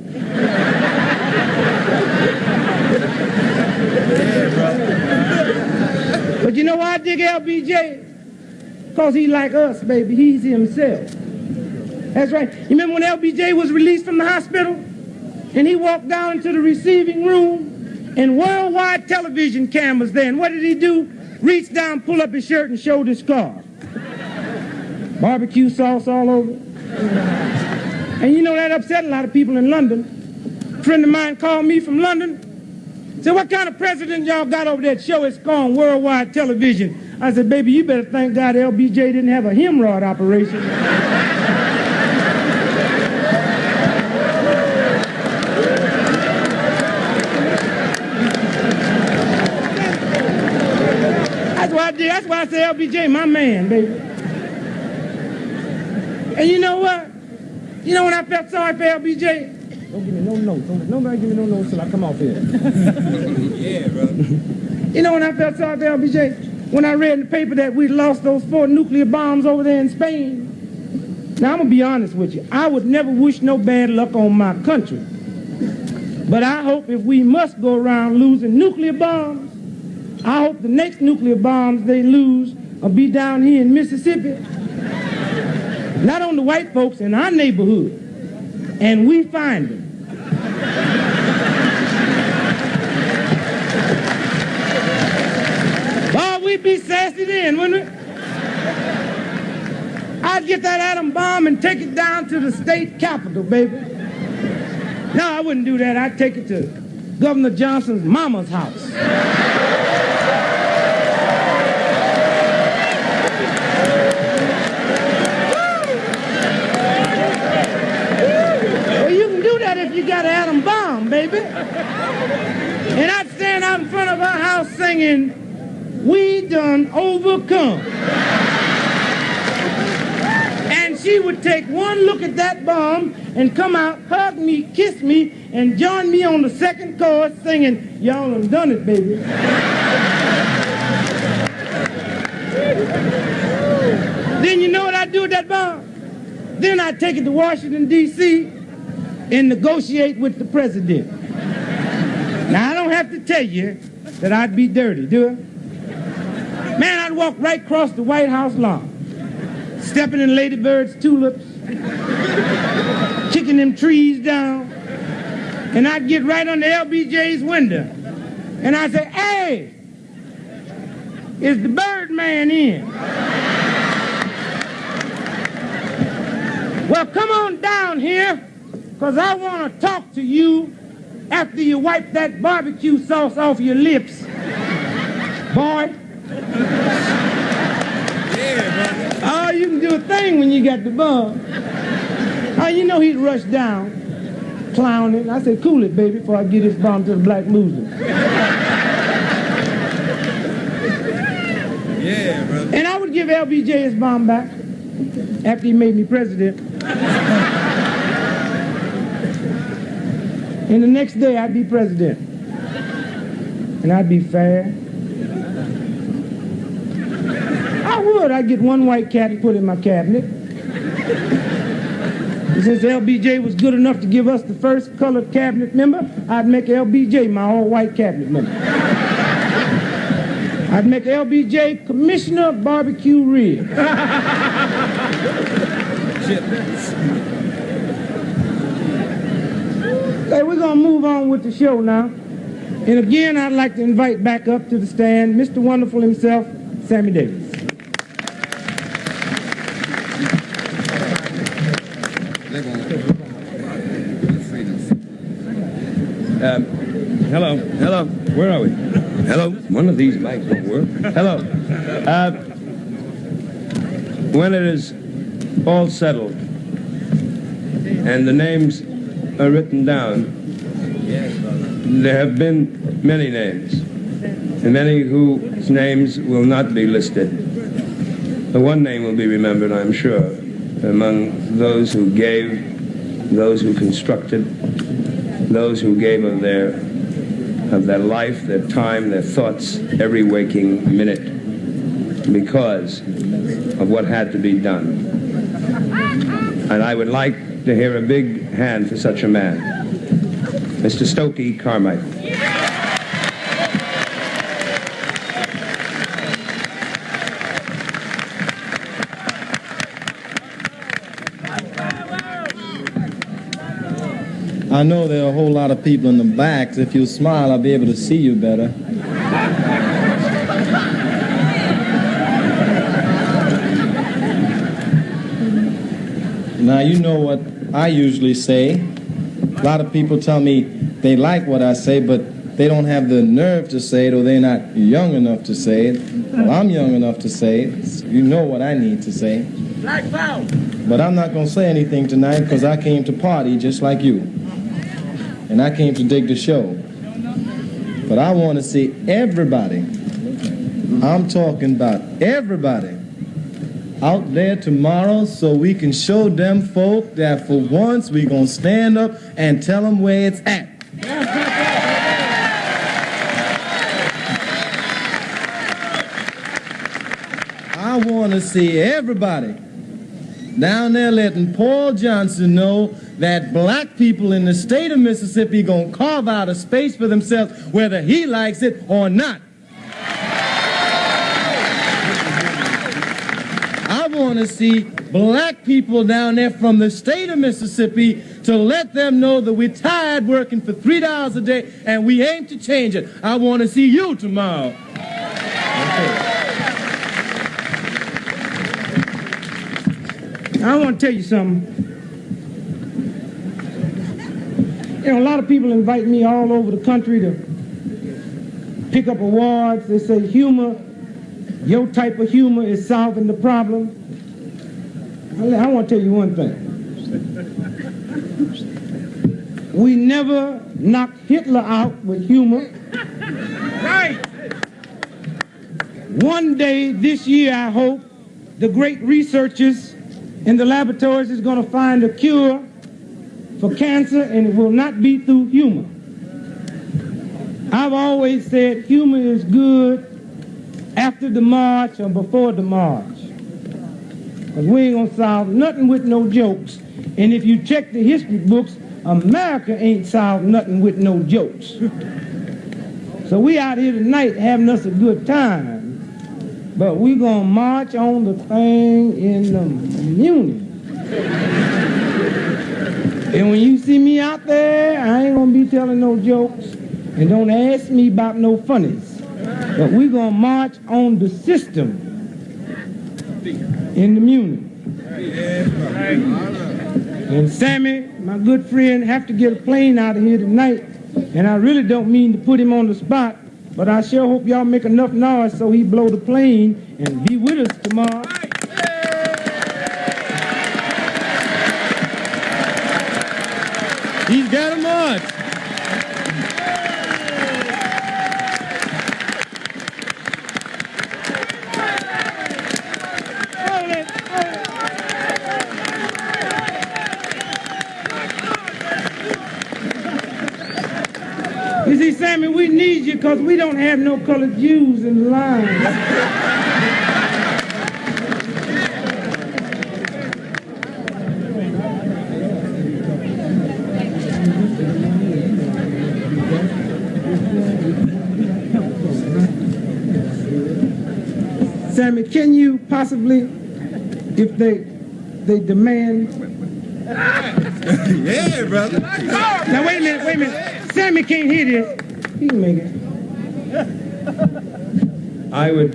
But you know why I dig LBJ? Because he like us, baby. He's himself. That's right. You remember when LBJ was released from the hospital? And he walked down into the receiving room, and worldwide television cameras there. And what did he do? Reached down, pull up his shirt, and showed his scar. Barbecue sauce all over. And you know that upset a lot of people in London. A friend of mine called me from London. Said, what kind of president y'all got over there to show his scar on worldwide television? I said, baby, you better thank God LBJ didn't have a hemorrhoid operation. That's why I say LBJ, my man, baby. And you know what? You know when I felt sorry for LBJ? Don't give me no notes. Nobody give me no notes till I come off here. Yeah, bro. You know when I felt sorry for LBJ? When I read in the paper that we lost those 4 nuclear bombs over there in Spain. Now, I'm going to be honest with you. I would never wish no bad luck on my country. But I hope if we must go around losing nuclear bombs, I hope the next nuclear bombs they lose will be down here in Mississippi. Not on the white folks in our neighborhood. And we find them. Boy, we'd be sassy then, wouldn't we? I'd get that atom bomb and take it down to the state capitol, baby. No, I wouldn't do that. I'd take it to Governor Johnson's mama's house. Well, you can do that if you got an atom bomb, baby. And I'd stand out in front of our house singing, "We done overcome." And she would take one look at that bomb and come out, hug me, kiss me, and join me on the second chorus singing, "Y'all done it, baby." Then you know what I'd do with that bomb? Then I'd take it to Washington, D.C. and negotiate with the president. Now, I don't have to tell you that I'd be dirty, do I? Man, I'd walk right across the White House lawn, stepping in Lady Bird's tulips, kicking them trees down, and I'd get right under LBJ's window, and I'd say, "Hey, is the Birdman in?" "Well, come on down here, because I want to talk to you after you wipe that barbecue sauce off your lips, boy." Oh, you can do a thing when you got the bomb. Oh, you know he'd rush down, clowning. I said, "Cool it, baby, before I get this bomb to the black Muslim." Yeah, brother. And I would give LBJ his bomb back after he made me president. And the next day, I'd be president. And I'd be fair. I would. I'd get one white cat and put it in my cabinet. And since LBJ was good enough to give us the first colored cabinet member, I'd make LBJ my all-white cabinet member. I'd make LBJ Commissioner of Barbecue Ribs. Okay, we're going to move on with the show now. And again, I'd like to invite back up to the stand Mr. Wonderful himself, Sammy Davis. Hello. Hello. Where are we? Hello. One of these mics won't work. Hello. When it is all settled and the names are written down, there have been many names, and many whose names will not be listed. The one name will be remembered, I'm sure, among those who gave, those who constructed, those who gave of their life, their time, their thoughts, every waking minute, because of what had to be done. And I would like to hear a big hand for such a man, Mr. Stokely Carmichael. I know there are a whole lot of people in the back. If you smile, I'll be able to see you better. Now, you know what I usually say. A lot of people tell me they like what I say, but they don't have the nerve to say it, or they're not young enough to say it. Well, I'm young enough to say it. You know what I need to say. Black power. But I'm not going to say anything tonight because I came to party just like you. And I came to dig the show. But I want to see everybody, I'm talking about everybody, out there tomorrow so we can show them folk that for once we're going to stand up and tell them where it's at. I want to see everybody down there letting Paul Johnson know that black people in the state of Mississippi gonna carve out a space for themselves whether he likes it or not. I want to see black people down there from the state of Mississippi to let them know that we're tired working for $3 a day and we aim to change it. I want to see you tomorrow. I want to tell you something. You know, a lot of people invite me all over the country to pick up awards. They say humor, your type of humor is solving the problem. I want to tell you one thing. We never knocked Hitler out with humor. Right. One day this year, I hope, the great researchers in the laboratories is going to find a cure for cancer, and it will not be through humor. I've always said humor is good after the march or before the march. Because we ain't going to solve nothing with no jokes. And if you check the history books, America ain't solved nothing with no jokes. So we out here tonight having us a good time. But we going to march on the thing in the Union. And when you see me out there, I ain't going to be telling no jokes. And don't ask me about no funnies. But we going to march on the system in the Union. And Sammy, my good friend, have to get a plane out of here tonight. And I really don't mean to put him on the spot, but I sure hope y'all make enough noise so he blow the plane and be with us tomorrow. He's got a march. You see, Sammy, we need you because we don't have no colored Jews in the line. Sammy, can you possibly, if they demand... Yeah, brother. Now, wait a minute. Sammy can't hear this. He can make it. I would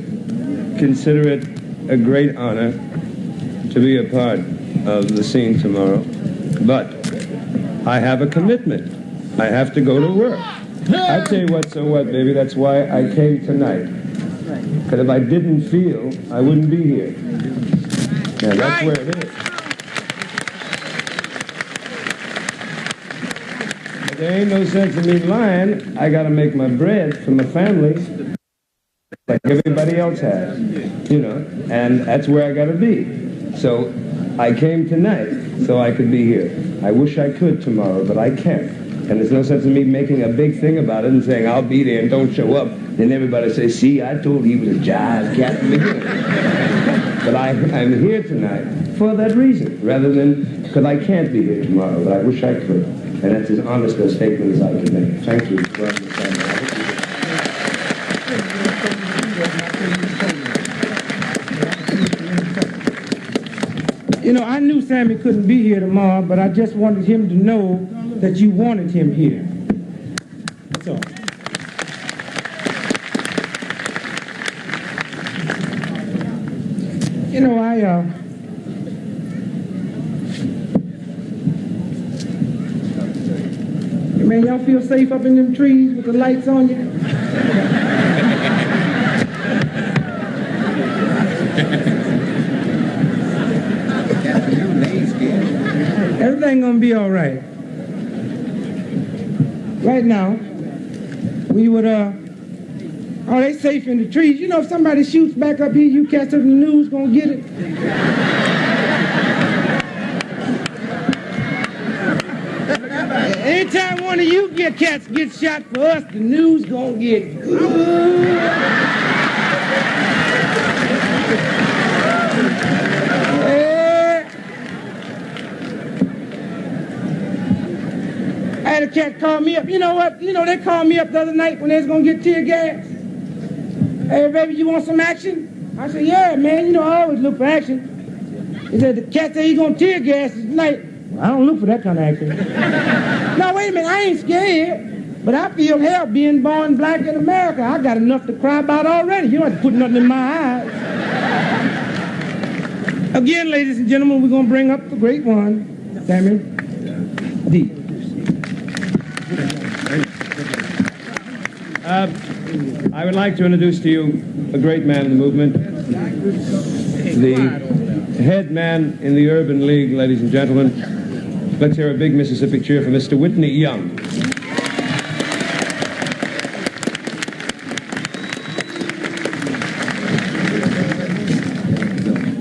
consider it a great honor to be a part of the scene tomorrow, but I have a commitment. I have to go to work. I tell you what, so what, baby, that's why I came tonight. Because if I didn't feel, I wouldn't be here. Now, that's where it is. There ain't no sense in me lying. I got to make my bread for my family like everybody else has, you know, and that's where I got to be. So I came tonight so I could be here. I wish I could tomorrow, but I can't. And there's no sense in me making a big thing about it and saying I'll be there and don't show up. Then everybody says, see, I told he was a jive cat from the beginning. But I'm here tonight for that reason, rather than because I can't be here tomorrow, but I wish I could. And that's as honest a statement as I can make. Thank you for understanding. You know, I knew Sammy couldn't be here tomorrow, but I just wanted him to know that you wanted him here. That's all. You know, man, y'all feel safe up in them trees with the lights on you? Everything gonna be all right. Right now, we would, oh, they safe in the trees. You know, if somebody shoots back up here, you cats up in the news gonna get it. Anytime one of you cats get shot for us, the news gonna get good. cat called me up. You know what? You know, they called me up the other night when they was going to get tear gas. Hey, baby, you want some action? I said, yeah, man, you know, I always look for action. He said, the cat said he's going to tear gas tonight. Well, I don't look for that kind of action. Now, wait a minute, I ain't scared, but I feel hell being born black in America. I got enough to cry about already. You don't have to put nothing in my eyes. Again, ladies and gentlemen, we're going to bring up the great one, Sammy D. I would like to introduce to you a great man in the movement, the head man in the Urban League, ladies and gentlemen. Let's hear a big Mississippi cheer for Mr. Whitney Young.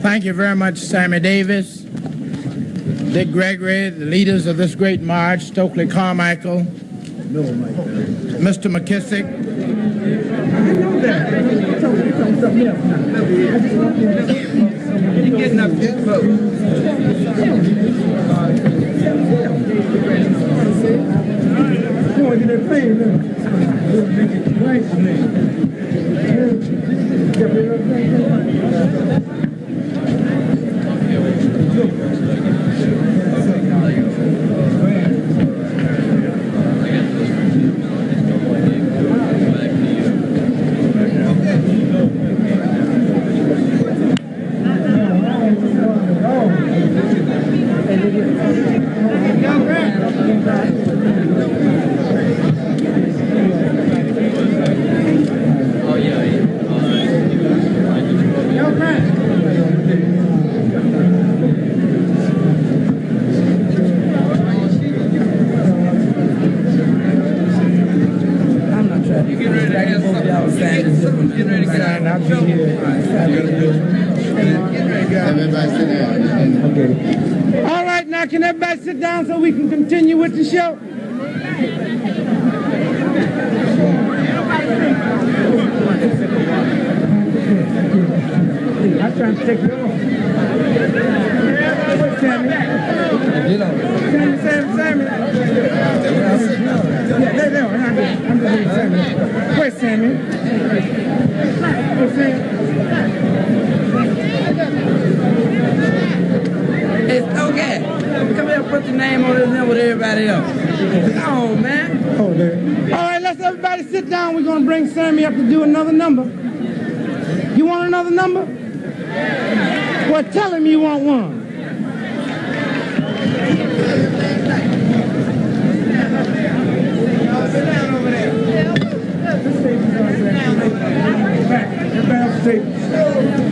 Thank you very much, Sammy Davis, Dick Gregory, the leaders of this great march, Stokely Carmichael, Mr. McKissick. Getting up here, All right, now can everybody sit down so we can continue with the show? I'm trying to take it off. Sammy. Sammy. I'm just Sammy. Where's Sammy? It's okay. Come here and put the name on it with everybody else. Come on, man. Oh, there. All right, let's everybody sit down. We're going to bring Sammy up to do another number. You want another number? Well, tell him you want one.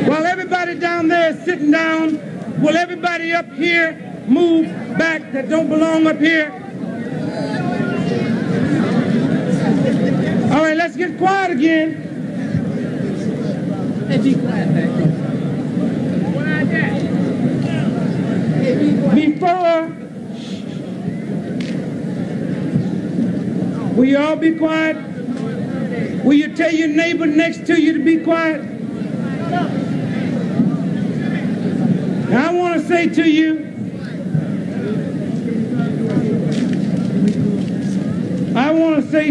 While everybody down there is sitting down, will everybody up here move back that don't belong up here? All right, let's get quiet again. Hey, be quiet back there. Before, will you all be quiet? Will you tell your neighbor next to you to be quiet? Now, I want to say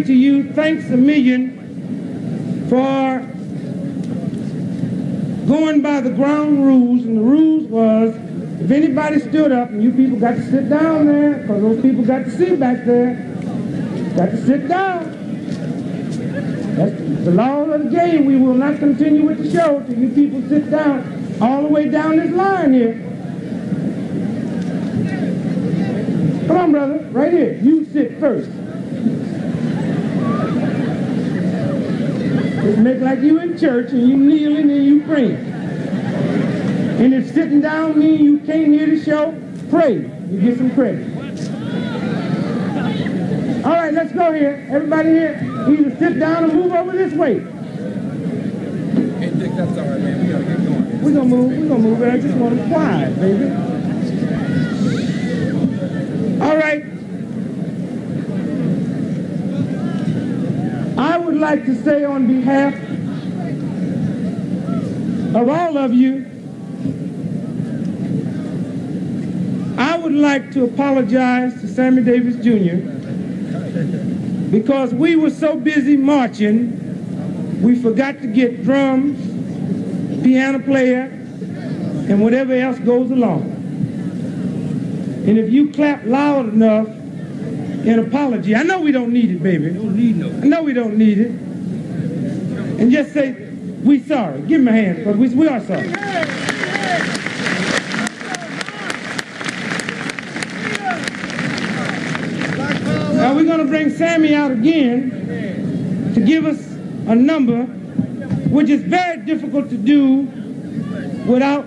to you, thanks a million for going by the ground rules, and the rules was if anybody stood up, and you people got to sit down there, because those people got to sit back there, got to sit down. That's the law of the game. We will not continue with the show till you people sit down all the way down this line here. Come on, brother, right here. You sit first. Just make like you in church and you kneeling and you praying. And if sitting down means you can't hear the show, pray. You get some credit. All right, let's go here. Everybody here, either sit down or move over this way. Hey, Dick, that's all right, man. We gotta get going. We're gonna move. I just want to quiet, baby. All right. I would like to say on behalf of all of you, I would like to apologize to Sammy Davis Jr. because we were so busy marching, we forgot to get drums, piano player, and whatever else goes along. And if you clap loud enough in apology, I know we don't need it, baby. I know we don't need it. And just say, we sorry. Give him a hand, because we are sorry. Now we're going to bring Sammy out again to give us a number which is very difficult to do without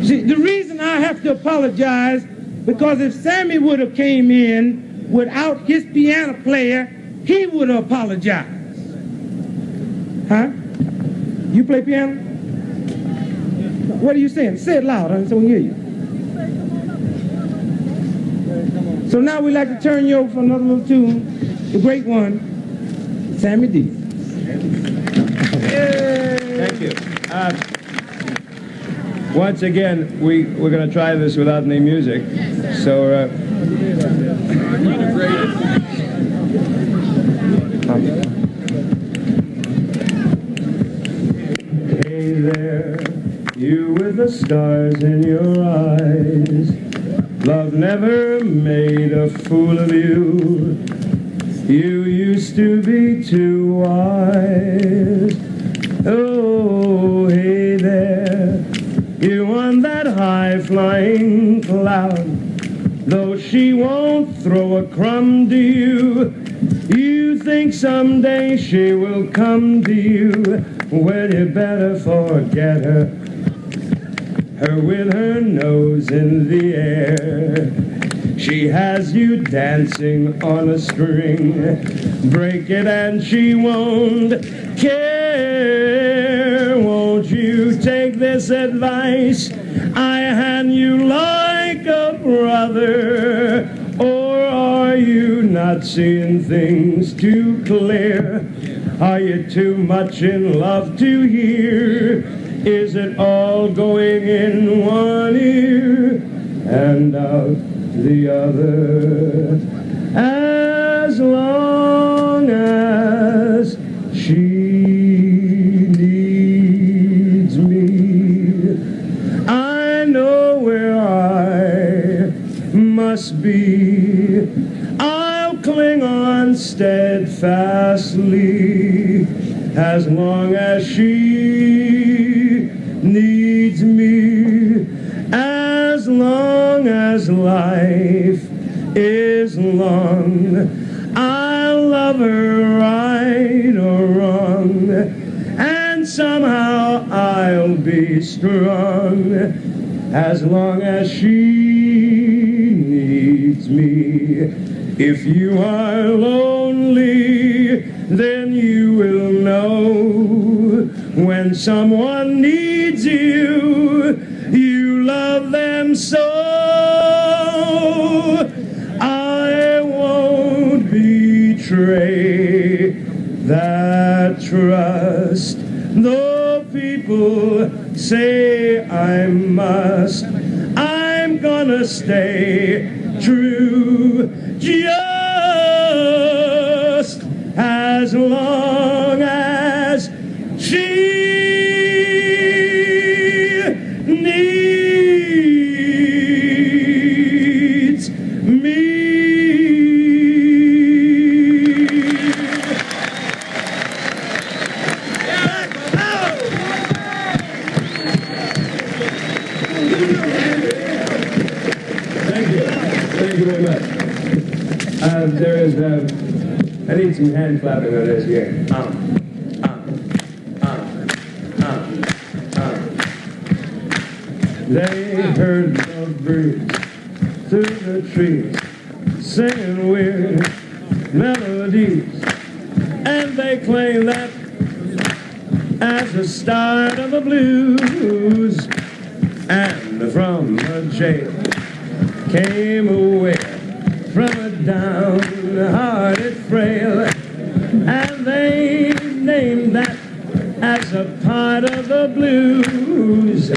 See, the reason I have to apologize, because if Sammy would have came in without his piano player, he would have apologized. Huh? You play piano? What are you saying? Say it loud, so we can hear you. So now we'd like to turn you over for another little tune, the great one, Sammy D. Thank you. Once again, we're going to try this without any music. So, hey there, you with the stars in your eyes. Love never made a fool of you. You used to be too wise. Oh, hey there, you on that high-flying cloud. Though she won't throw a crumb to you, you think someday she will come to you. Well, you better forget her. Her with her nose in the air. She has you dancing on a string. Break it and she won't care. Won't you take this advice I hand you like a brother? Or are you not seeing things too clear? Are you too much in love to hear? Is it all going in one ear and out the other? As long as she needs me, I know where I must be. I'll cling on steadfastly as long as she needs me, as long as life is long. I'll love her right or wrong, and somehow I'll be strong as long as she needs me. If you are lonely, then you will know when someone needs you, you love them so. I won't betray that trust, though people say I must. I'm gonna stay true just as long as she needs me. Thank you. Thank you very much. I need some hand clapping on this here. They heard the breeze through the trees, singing weird melodies, and they claim that as the start of the blues. And from the jail came away from a downhearted frail, and they named that as a part of the blues.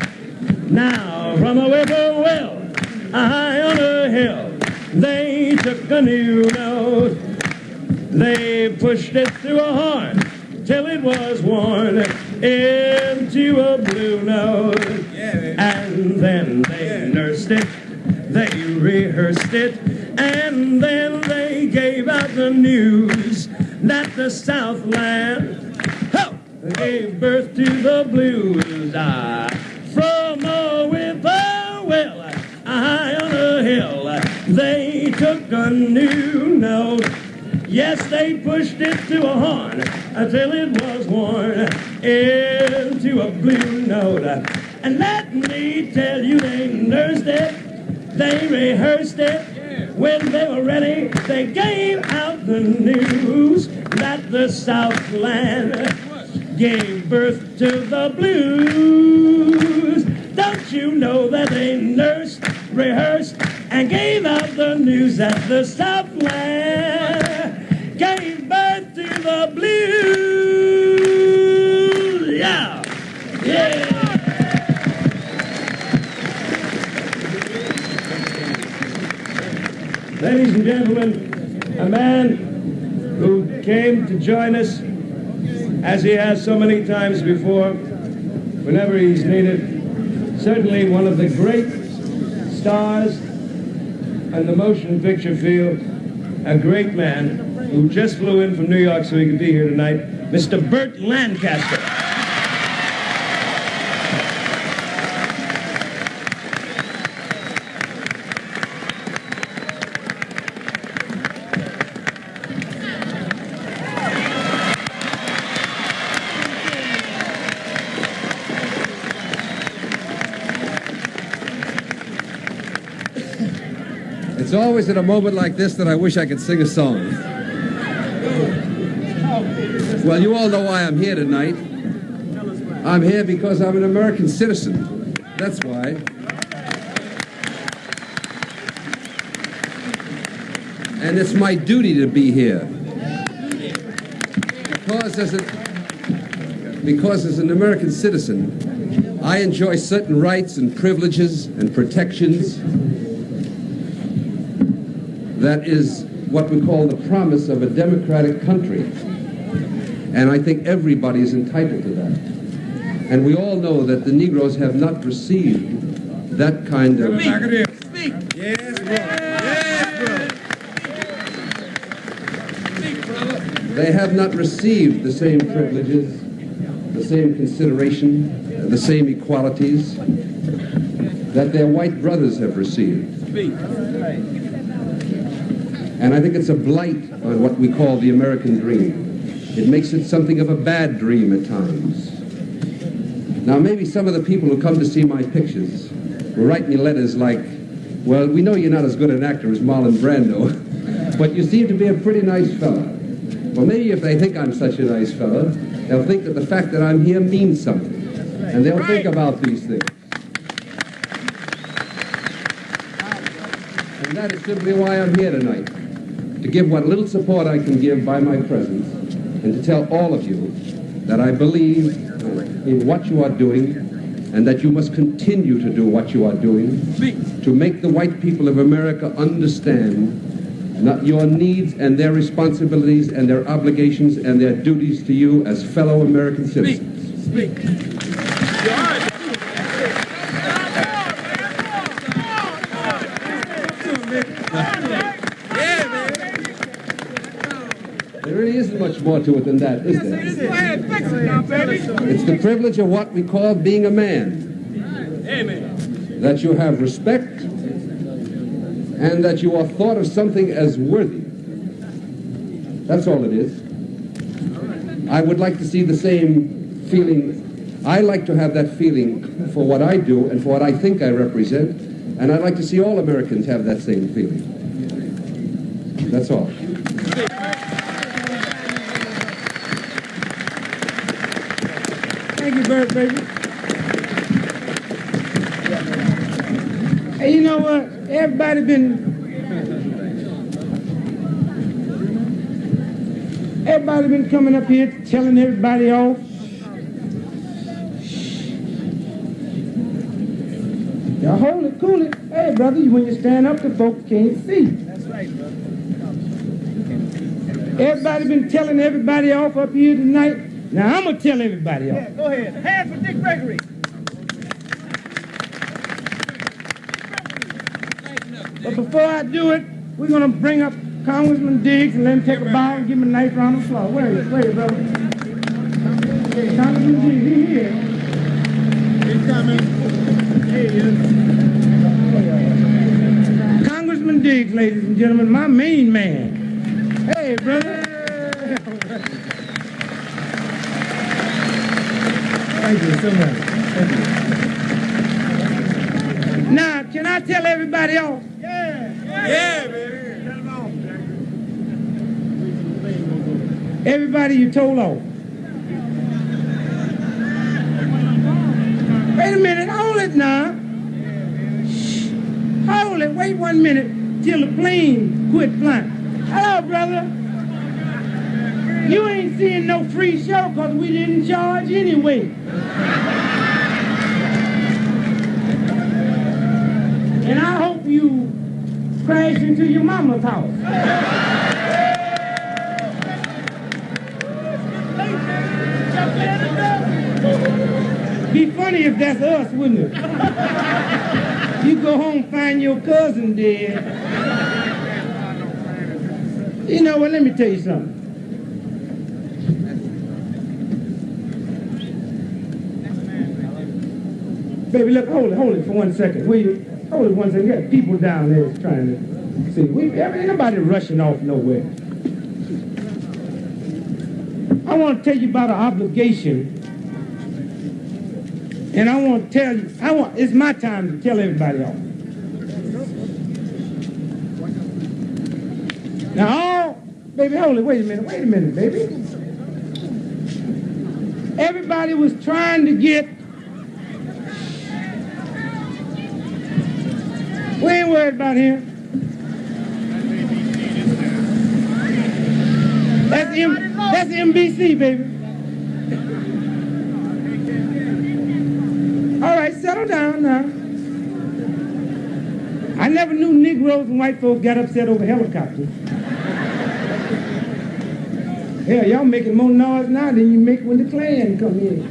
Now From a whippoorwill high on a hill, they took a new note. They pushed it through a horn till it was worn into a blue note. And then they nursed it, they rehearsed it, and then they gave out the news that the Southland gave birth to the blues. From a whippoorwill high on a hill, they took a new note. Yes, they pushed it to a horn until it was worn into a blue note. And let me tell you, they nursed it, they rehearsed it. When they were ready, they gave out the news that the Southland gave birth to the blues. Don't you know that they nursed, rehearsed, and gave out the news that the Southland gave birth to the blues? Yeah, yeah. Ladies and gentlemen, a man who came to join us, as he has so many times before, whenever he's needed, certainly one of the great stars in the motion picture field, a great man who just flew in from New York so he could be here tonight, Mr. Burt Lancaster. It's always at a moment like this that I wish I could sing a song. Well, you all know why I'm here tonight. I'm here because I'm an American citizen. That's why. And it's my duty to be here. Because as an American citizen, I enjoy certain rights and privileges and protections. That is what we call the promise of a democratic country. And I think everybody is entitled to that. And we all know that the Negroes have not received that kind of... Speak. Yes, bro. They have not received the same privileges, the same consideration, the same equalities that their white brothers have received. Speak. And I think it's a blight on what we call the American dream. It makes it something of a bad dream at times. Now, maybe some of the people who come to see my pictures will write me letters like, well, we know you're not as good an actor as Marlon Brando, but you seem to be a pretty nice fella. Well, maybe if they think I'm such a nice fella, they'll think that the fact that I'm here means something. And they'll think about these things. And that is simply why I'm here tonight. To give what little support I can give by my presence, and to tell all of you that I believe in what you are doing, and that you must continue to do what you are doing, to make the white people of America understand not your needs and their responsibilities and their obligations and their duties to you as fellow American citizens. Speak. There really isn't much more to it than that, is there? It's the privilege of what we call being a man. Amen. That you have respect and that you are thought of something as worthy. That's all it is. I would like to see the same feeling. I like to have that feeling for what I do and for what I think I represent, and I'd like to see all Americans have that same feeling. That's all. Thank you, Bert, baby. Hey, you know what? Everybody been coming up here telling everybody off. Now hold it, cool it. Hey, brother, when you stand up, the folks can't see. That's right, brother. Everybody been telling everybody off up here tonight. Now I'm going to tell everybody off. Yeah, go ahead. Hands for Dick Gregory. But before I do it, we're going to bring up Congressman Diggs and let him take a bow and give him a nice round of applause. Where is it, brother? Hey, Congressman Diggs, he's here. He's coming. Here he is. Congressman Diggs, ladies and gentlemen, my main man. Hey, brother. Thank you so much. Thank you. Now, can I tell everybody off? Yeah, baby. Tell him off. Everybody you told off. Wait a minute, hold it now. Shh. Hold it, wait 1 minute till the plane quit flying. Hello, brother. You ain't seeing no free show because we didn't charge anyway. And I hope you crash into your mama's house. Be funny if that's us, wouldn't it? You go home, find your cousin dead. You know what, let me tell you something. Baby, look, hold it for 1 second. Will you? Hold it 1 second. You got people down there trying to see. Ain't nobody rushing off nowhere. I want to tell you about an obligation. And I want to tell you, it's my time to tell everybody off. Now, baby, hold it, wait a minute, baby. Everybody was trying to get, we ain't worried about him. That's NBC, baby. All right, settle down now. I never knew Negroes and white folks got upset over helicopters. Hell, y'all making more noise now than you make when the Klan come in.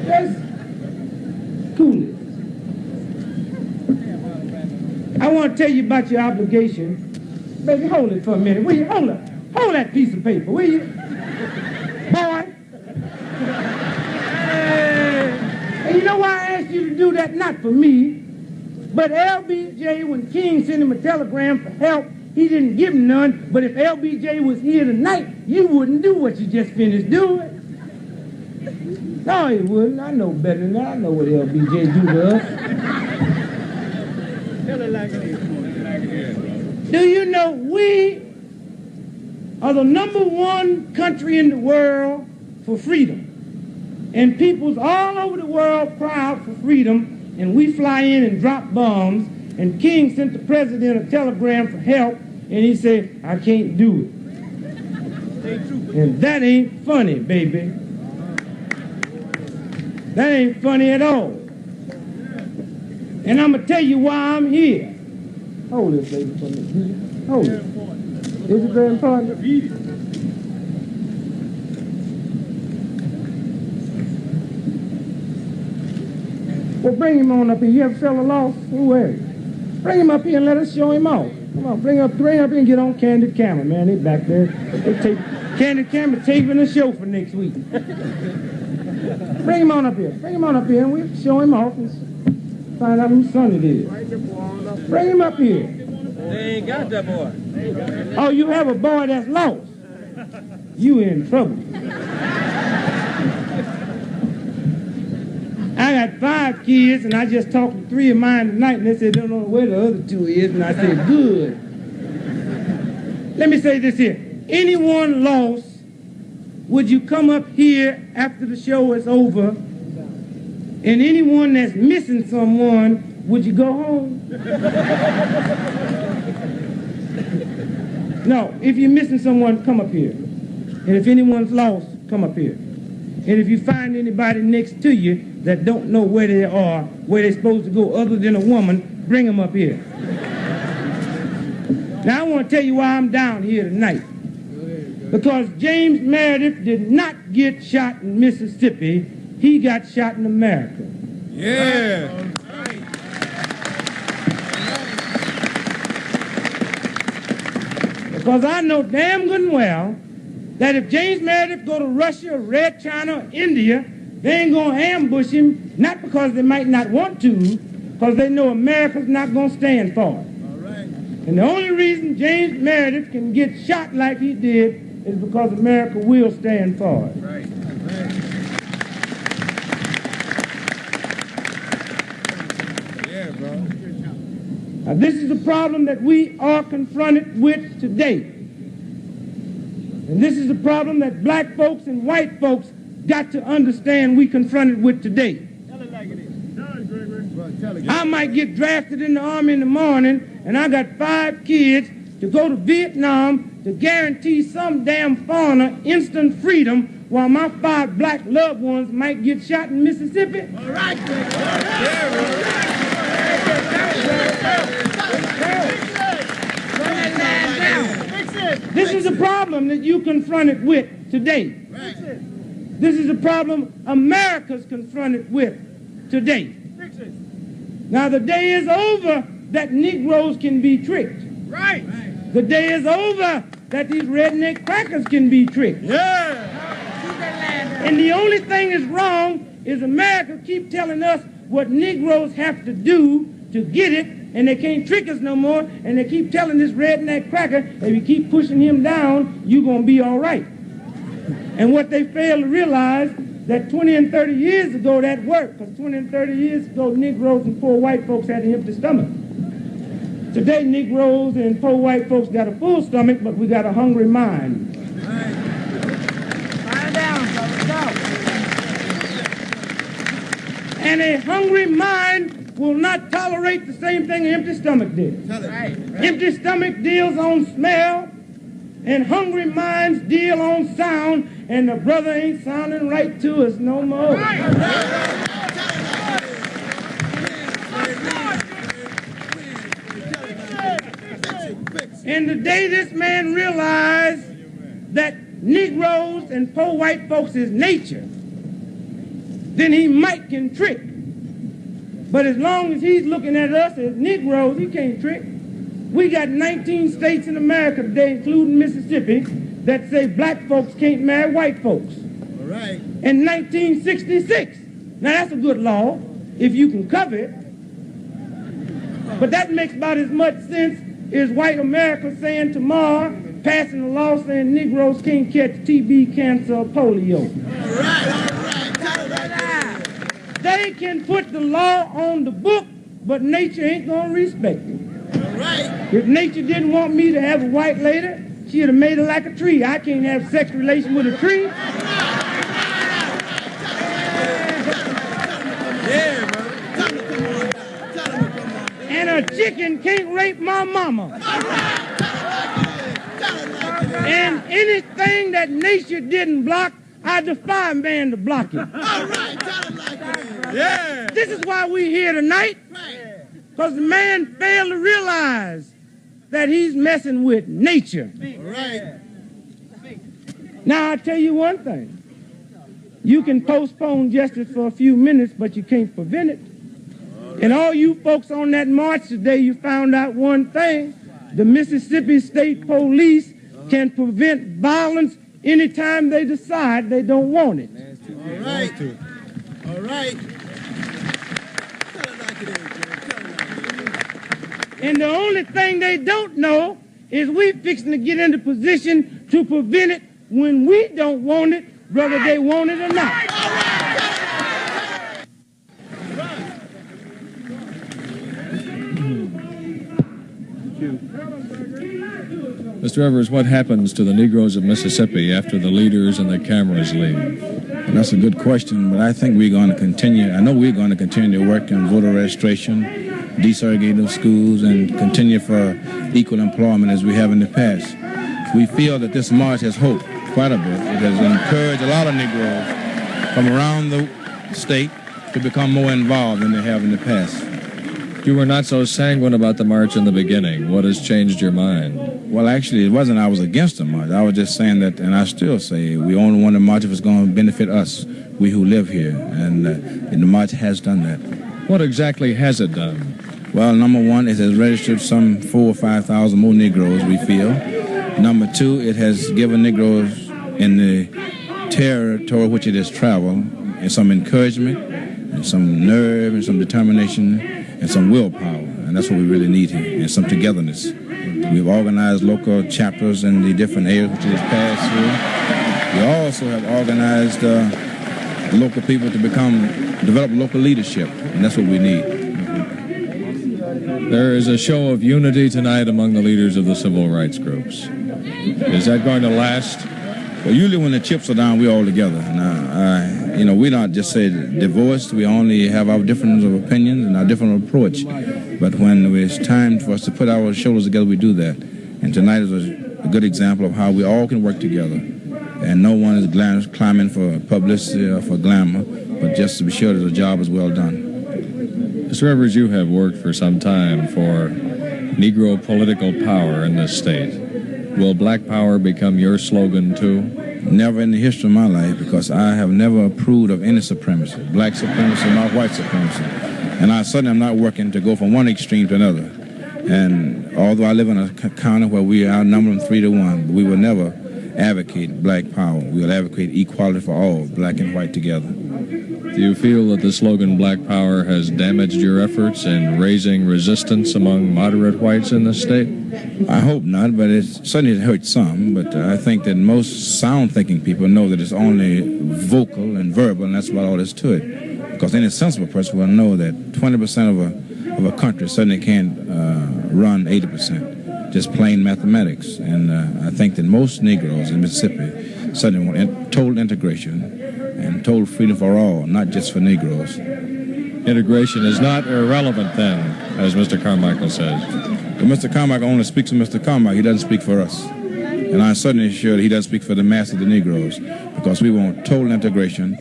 Just cool it. I want to tell you about your obligation. Baby, hold it for a minute. Will you? Hold it. Hold that piece of paper, will you? Boy. And you know why I asked you to do that? Not for me, but LBJ, when King sent him a telegram for help, he didn't give him none. But if LBJ was here tonight, you wouldn't do what you just finished doing. No, he wouldn't. I know better than that. I know what LBJ do to us. Tell it like it is. Do you know we are the #1 country in the world for freedom? And peoples all over the world cry out for freedom, and we fly in and drop bombs, and King sent the president a telegram for help, and he said, I can't do it. And that ain't funny, baby. That ain't funny at all. And I'm going to tell you why I'm here. Hold this, baby, for me. Hold it. Is it very important? Well, bring him on up here. You ever fella lost? Who is? Bring him up here and let us show him off. Come on, bring up here and get on Candid Camera, man. They back there. They take Candid Camera taping the show for next week. Bring him on up here. Bring him on up here and we'll show him off and find out whose son it is. Bring him up here. They ain't got that boy. Oh, you have a boy that's lost. You in trouble. I got 5 kids, and I just talked to 3 of mine tonight, and they said they don't know where the other 2 is, and I said, good. Let me say this here. Anyone lost, would you come up here after the show is over? And anyone that's missing someone, would you go home? No, if you're missing someone, come up here. And if anyone's lost, come up here. And if you find anybody next to you that don't know where they are, where they're supposed to go other than a woman, bring them up here. Now, I want to tell you why I'm down here tonight. Because James Meredith did not get shot in Mississippi. He got shot in America. Yeah. Because I know damn good and well that if James Meredith go to Russia, Red China, or India, they ain't going to ambush him, not because they might not want to, because they know America's not going to stand for it. And the only reason James Meredith can get shot like he did is because America will stand for it. Right. Yeah, bro. Now, this is the problem that we are confronted with today. And this is the problem that black folks and white folks got to understand we confronted with today. Tell it like it is. Tell it, Gregory. I might get drafted in the Army in the morning, and I got 5 kids to go to Vietnam to guarantee some damn foreigner instant freedom while my 5 black loved ones might get shot in Mississippi. All right, Gregory. This is a problem that you confronted with today. This is a problem America's confronted with today. Now the day is over that Negroes can be tricked. Right. The day is over that these redneck crackers can be tricked. Yeah. And the only thing that's wrong is America keep telling us what Negroes have to do to get it, and they can't trick us no more, and they keep telling this redneck cracker, if you keep pushing him down, you're going to be all right. And what they fail to realize, that 20 and 30 years ago that worked, because 20 and 30 years ago, Negroes and poor white folks had an empty stomach. Today, Negroes and poor white folks got a full stomach, but we got a hungry mind. And a hungry mind will not tolerate the same thing an empty stomach did. Empty stomach deals on smell, and hungry minds deal on sound, and the brother ain't sounding right to us no more. And the day this man realized that Negroes and poor white folks is nature, then he might can trick. But as long as he's looking at us as Negroes, he can't trick. We got 19 states in America today, including Mississippi, that say black folks can't marry white folks. All right. In 1966. Now that's a good law if you can cover it. But that makes about as much sense as white America saying tomorrow, passing a law saying Negroes can't catch TB, cancer, or polio. All right. They can put the law on the book, but nature ain't gonna respect it. All right. If nature didn't want me to have a white lady, she'd have made her like a tree. I can't have sex relation with a tree. Yeah, bro. And a chicken can't rape my mama. And anything that nature didn't block, I defy man to block it. All right. Tell it like it is. Yeah. This is why we're here tonight. Because the man failed to realize that he's messing with nature. All right. Now, I'll tell you one thing. You can postpone justice for a few minutes, but you can't prevent it. And all you folks on that march today, you found out one thing. The Mississippi State Police can prevent violence anytime they decide they don't want it. All right. All right. Tell it like it is, man. Tell it like it is. And the only thing they don't know is we fixing to get into position to prevent it when we don't want it, whether they want it or not. Mr. Evers, what happens to the Negroes of Mississippi after the leaders and the cameras leave? That's a good question, but I think we're going to continue. I know we're going to continue to work on voter registration, desegregate of schools, and continue for equal employment as we have in the past. We feel that this march has hope quite a bit. It has encouraged a lot of Negroes from around the state to become more involved than they have in the past. You were not so sanguine about the march in the beginning. What has changed your mind? Well, actually, it wasn't I was against the march. I was just saying that, and I still say, we only want to march if it's going to benefit us, we who live here, and the march has done that. What exactly has it done? Well, number one, it has registered some 4,000 or 5,000 more Negroes, we feel. Number two, it has given Negroes in the territory which it has traveled and some encouragement, and some nerve, and some determination, and some willpower, and that's what we really need here, and some togetherness. We've organized local chapters in the different areas which it has passed through. We also have organized local people to develop local leadership, and that's what we need. There is a show of unity tonight among the leaders of the civil rights groups. Is that going to last? Well, usually when the chips are down, we're all together. Now, we're not just say divorced. We only have our difference of opinions and our different approach. But when it's time for us to put our shoulders together, we do that. And tonight is a good example of how we all can work together. And no one is climbing for publicity or for glamour, but just to be sure that the job is well done. Mr. Rivers, you have worked for some time for Negro political power in this state. Will black power become your slogan, too? Never in the history of my life, because I have never approved of any supremacy, black supremacy, not white supremacy. And I certainly am not working to go from one extreme to another. And although I live in a county where we outnumber them 3-1, we will never advocate black power. We will advocate equality for all, black and white together. Do you feel that the slogan Black Power has damaged your efforts in raising resistance among moderate whites in the state? I hope not, but it certainly hurt some. But I think that most sound-thinking people know that it's only vocal and verbal, and that's about all there is to it. Because any sensible person will know that 20% of a country certainly can't run 80%, just plain mathematics. And I think that most Negroes in Mississippi certainly want total integration and total freedom for all, not just for Negroes. Integration is not irrelevant then, as Mr. Carmichael says. But Mr. Carmichael only speaks for Mr. Carmichael. He doesn't speak for us. And I'm certainly sure that he doesn't speak for the mass of the Negroes, because we want total integration,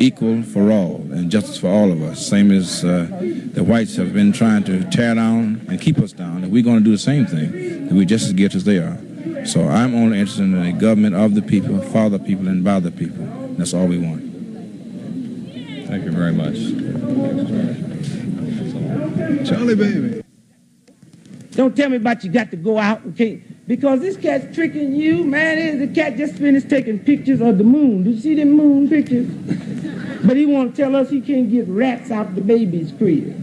equal for all, and justice for all of us. Same as the whites have been trying to tear down and keep us down, and we're going to do the same thing, and we're just as guilty as they are. So I'm only interested in a government of the people, for the people, and by the people. That's all we want. Thank you very much. Charlie, baby. Don't tell me about you got to go out, okay? Because this cat's tricking you, man. The cat just finished taking pictures of the moon. Did you see them moon pictures? But he want to tell us he can't get rats out the baby's crib.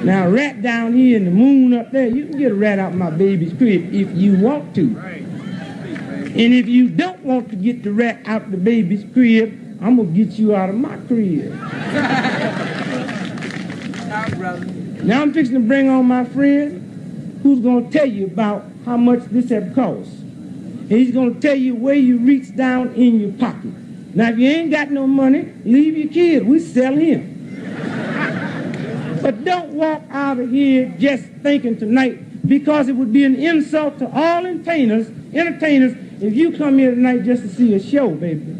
Now, a rat down here and the moon up there, you can get a rat out my baby's crib if you want to. And if you don't want to get the rat out the baby's crib, I'm going to get you out of my crib. Now I'm fixing to bring on my friend who's going to tell you about how much this have cost. And he's going to tell you where you reach down in your pocket. Now, if you ain't got no money, leave your kid. We sell him. But don't walk out of here just thinking tonight, because it would be an insult to all entertainers if you come here tonight just to see a show, baby.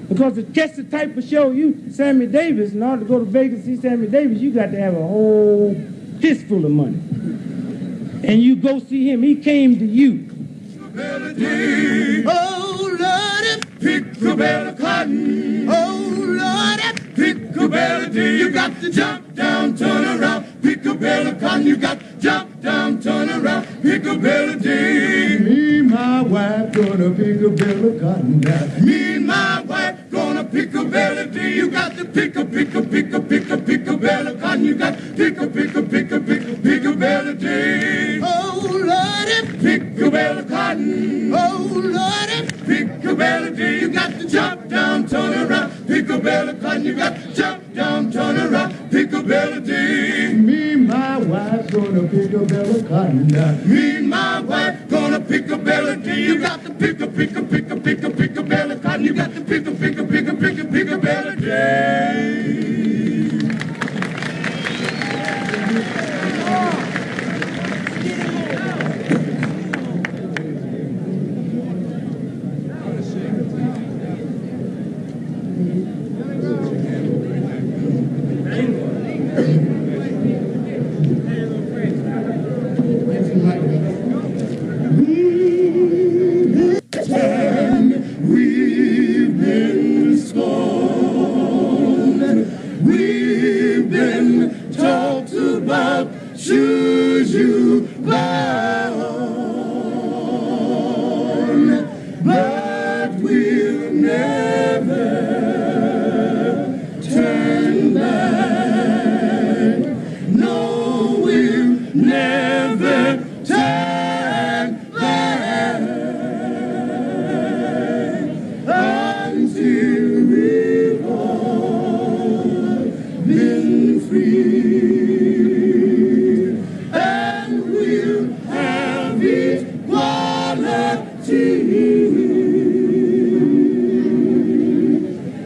Because to catch the type of show Sammy Davis, in order to go to Vegas and see Sammy Davis, you got to have a whole fistful of money. And you go see him, he came to you. Oh, Lordy, pick a bell of cotton. Oh, Lordy, pick a bell of tea. You got to jump down, turn around, pick a bell of cotton. You got to jump down, turn around, pick a bell of tea. Me and my wife gonna pick a bell of cotton down. Me and my wife gonna pick a bell of tea. You got to pick a bell of cotton. You got to pick a bell of tea. Oh, Lordy, pick a bell of cotton. Oh, Lordy, pick a bell of tea. You got to jump down, turn around, pick a bell of cotton. You got to jump down, turn around, pick a bell of tea. Me and my wife gonna pick a bell of cotton down. Me and my wife gonna pick a bell of tea. You got to pick a bell of cotton. You got to pick a bell of tea.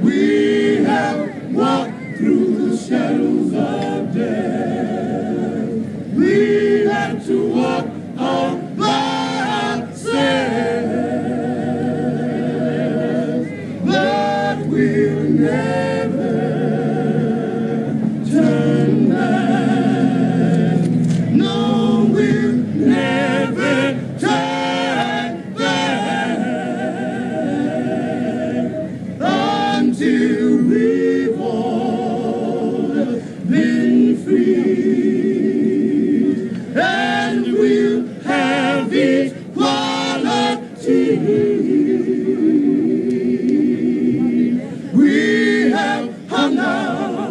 We have walked through the shadows of death. We had to walk all by ourselves, but we'll never turn back. No, we'll never turn back until we've all been free, and we'll have equality. We have hung our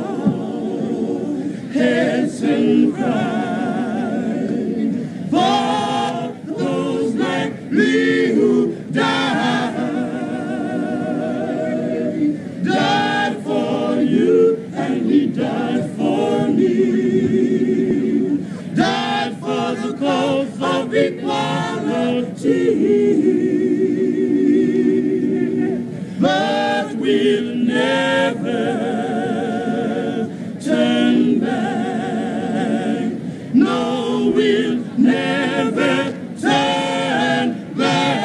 heads and cried for those like me who died for you, and he died for me, died for the cause of equality. But we'll never turn back. No, we'll never turn back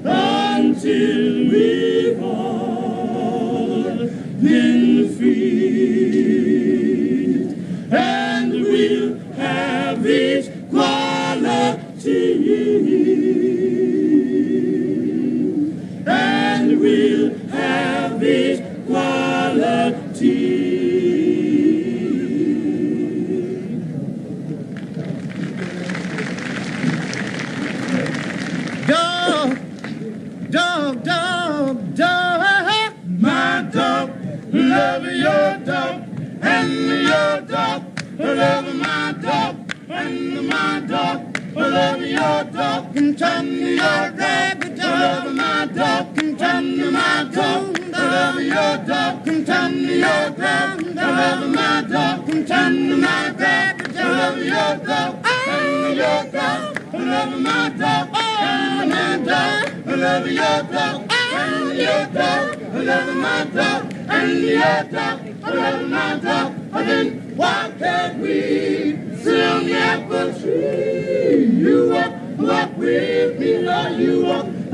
until we've all been free, and we'll have equality, and we'll have equality. Dog, dog, dog, dog, my dog, love your dog, and your dog, love my dog, and my dog, love your dog, and turn your rabbit dog, love my dog, and turn my dog, love your dog, and turn your dog, love my dog, and turn my rabbit dog, love your dog, and your dog, love my dog, and my dog, love your dog, and your dog, love my dog, and your dog, love my dog. And then why can't we sit on the apple tree? You walk with me, Lord, you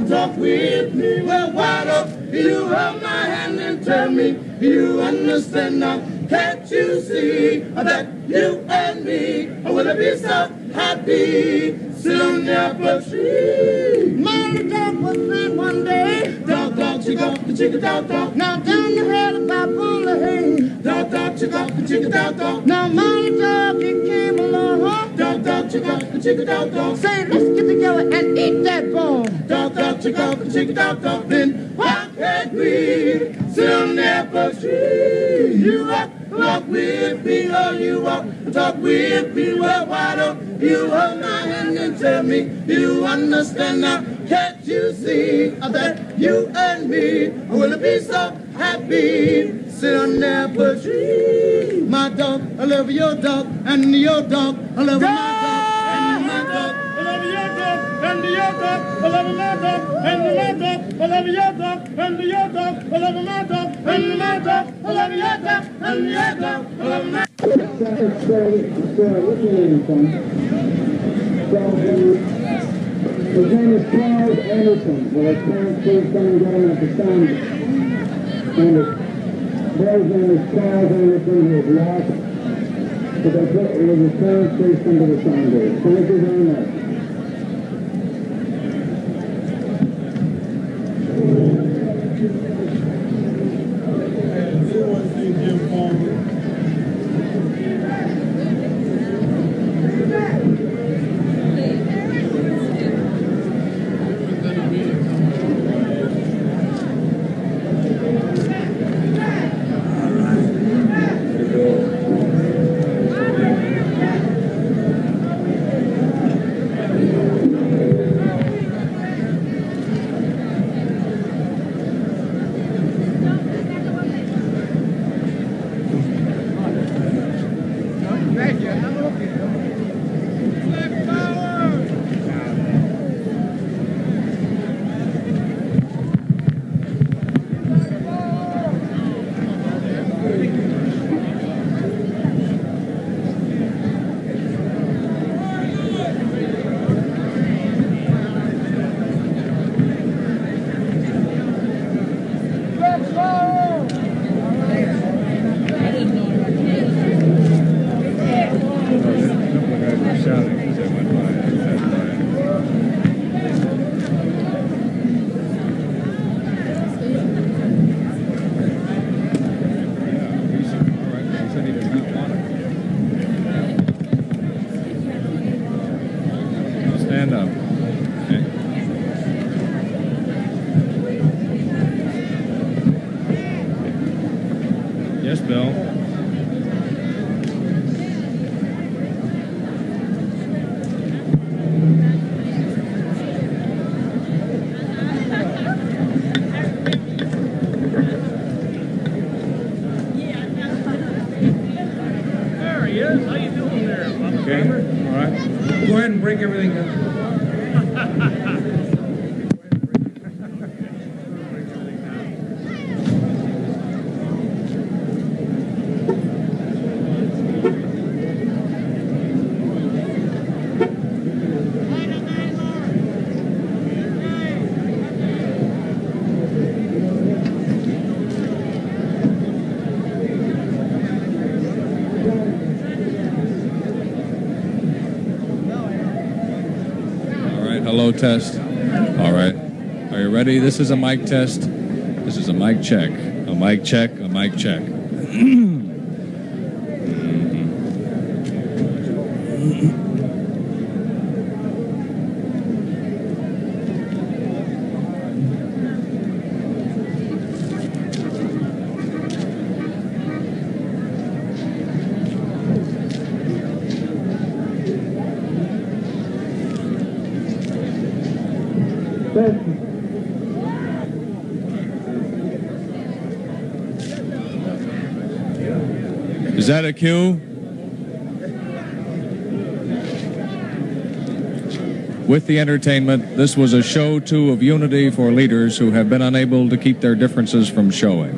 talk with me. Well, why don't you hold my hand and tell me you understand now? Can't you see that you and me will be so happy? Sit on the apple tree. My dog was saying one day, dog, dog, chicka, dog, dog. Now down the hill about on the hay. Dog, dog, chicka, dog, dog. Now my dog, he came along. Dog, dog, chicka, dog, dog. Say, let's get together and eat that bone. Dog, dog, chicka, dog, dog. Then why can't we sit on the apple tree? You walk with me, or you talk with me. Well, why don't you hold my hand and tell me you understand now? Can't you see that you and me will be so happy? Sit on the apple tree. My dog, I love your dog, and your dog, I love my dog, and my dog, I love your dog, and your dog, I love my dog, and my dog, I love your dog, and your dog, I love my dog, and my dog, I love your dog, and your dog, I love my dog. His name is Charles Anderson. Well, his parents first come and got him at the sound. And his brother's name is Charles Anderson, who was lost. But they put it was his parents first come to the sound day. Thank you very much. stand up. Okay. Yes, Bill. There he is. How you doing there, Bubba? Okay, all right. Go ahead and break everything up. Hello, test. All right. Are you ready? This is a mic test. This is a mic check. A mic check. A mic check. Is that a cue? With the entertainment, this was a show, too, of unity for leaders who have been unable to keep their differences from showing.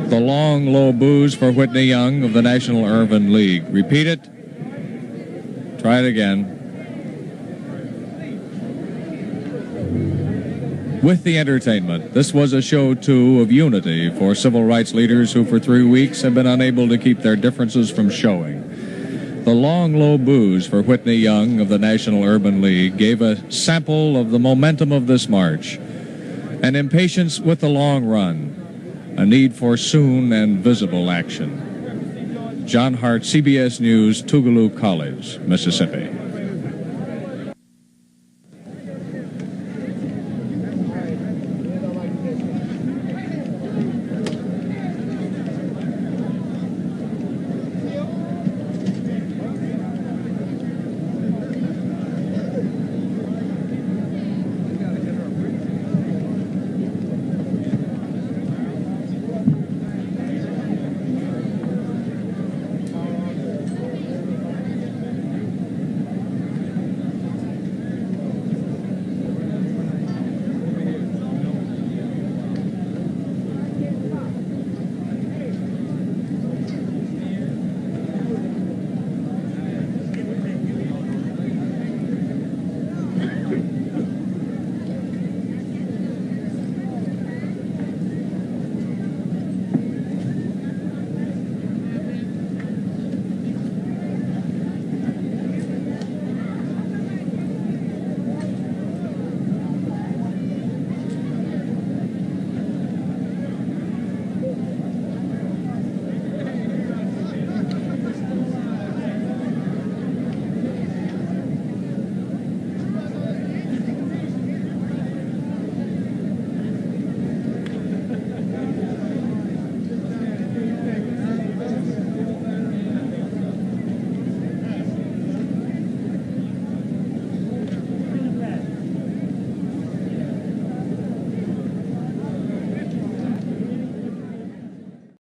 The long, low boos for Whitney Young of the National Urban League. Repeat it. Try it again. With the entertainment, this was a show, too, of unity for civil rights leaders who for 3 weeks have been unable to keep their differences from showing. The long, low boos for Whitney Young of the National Urban League gave a sample of the momentum of this march, an impatience with the long run, a need for soon and visible action. John Hart, CBS News, Tougaloo College, Mississippi.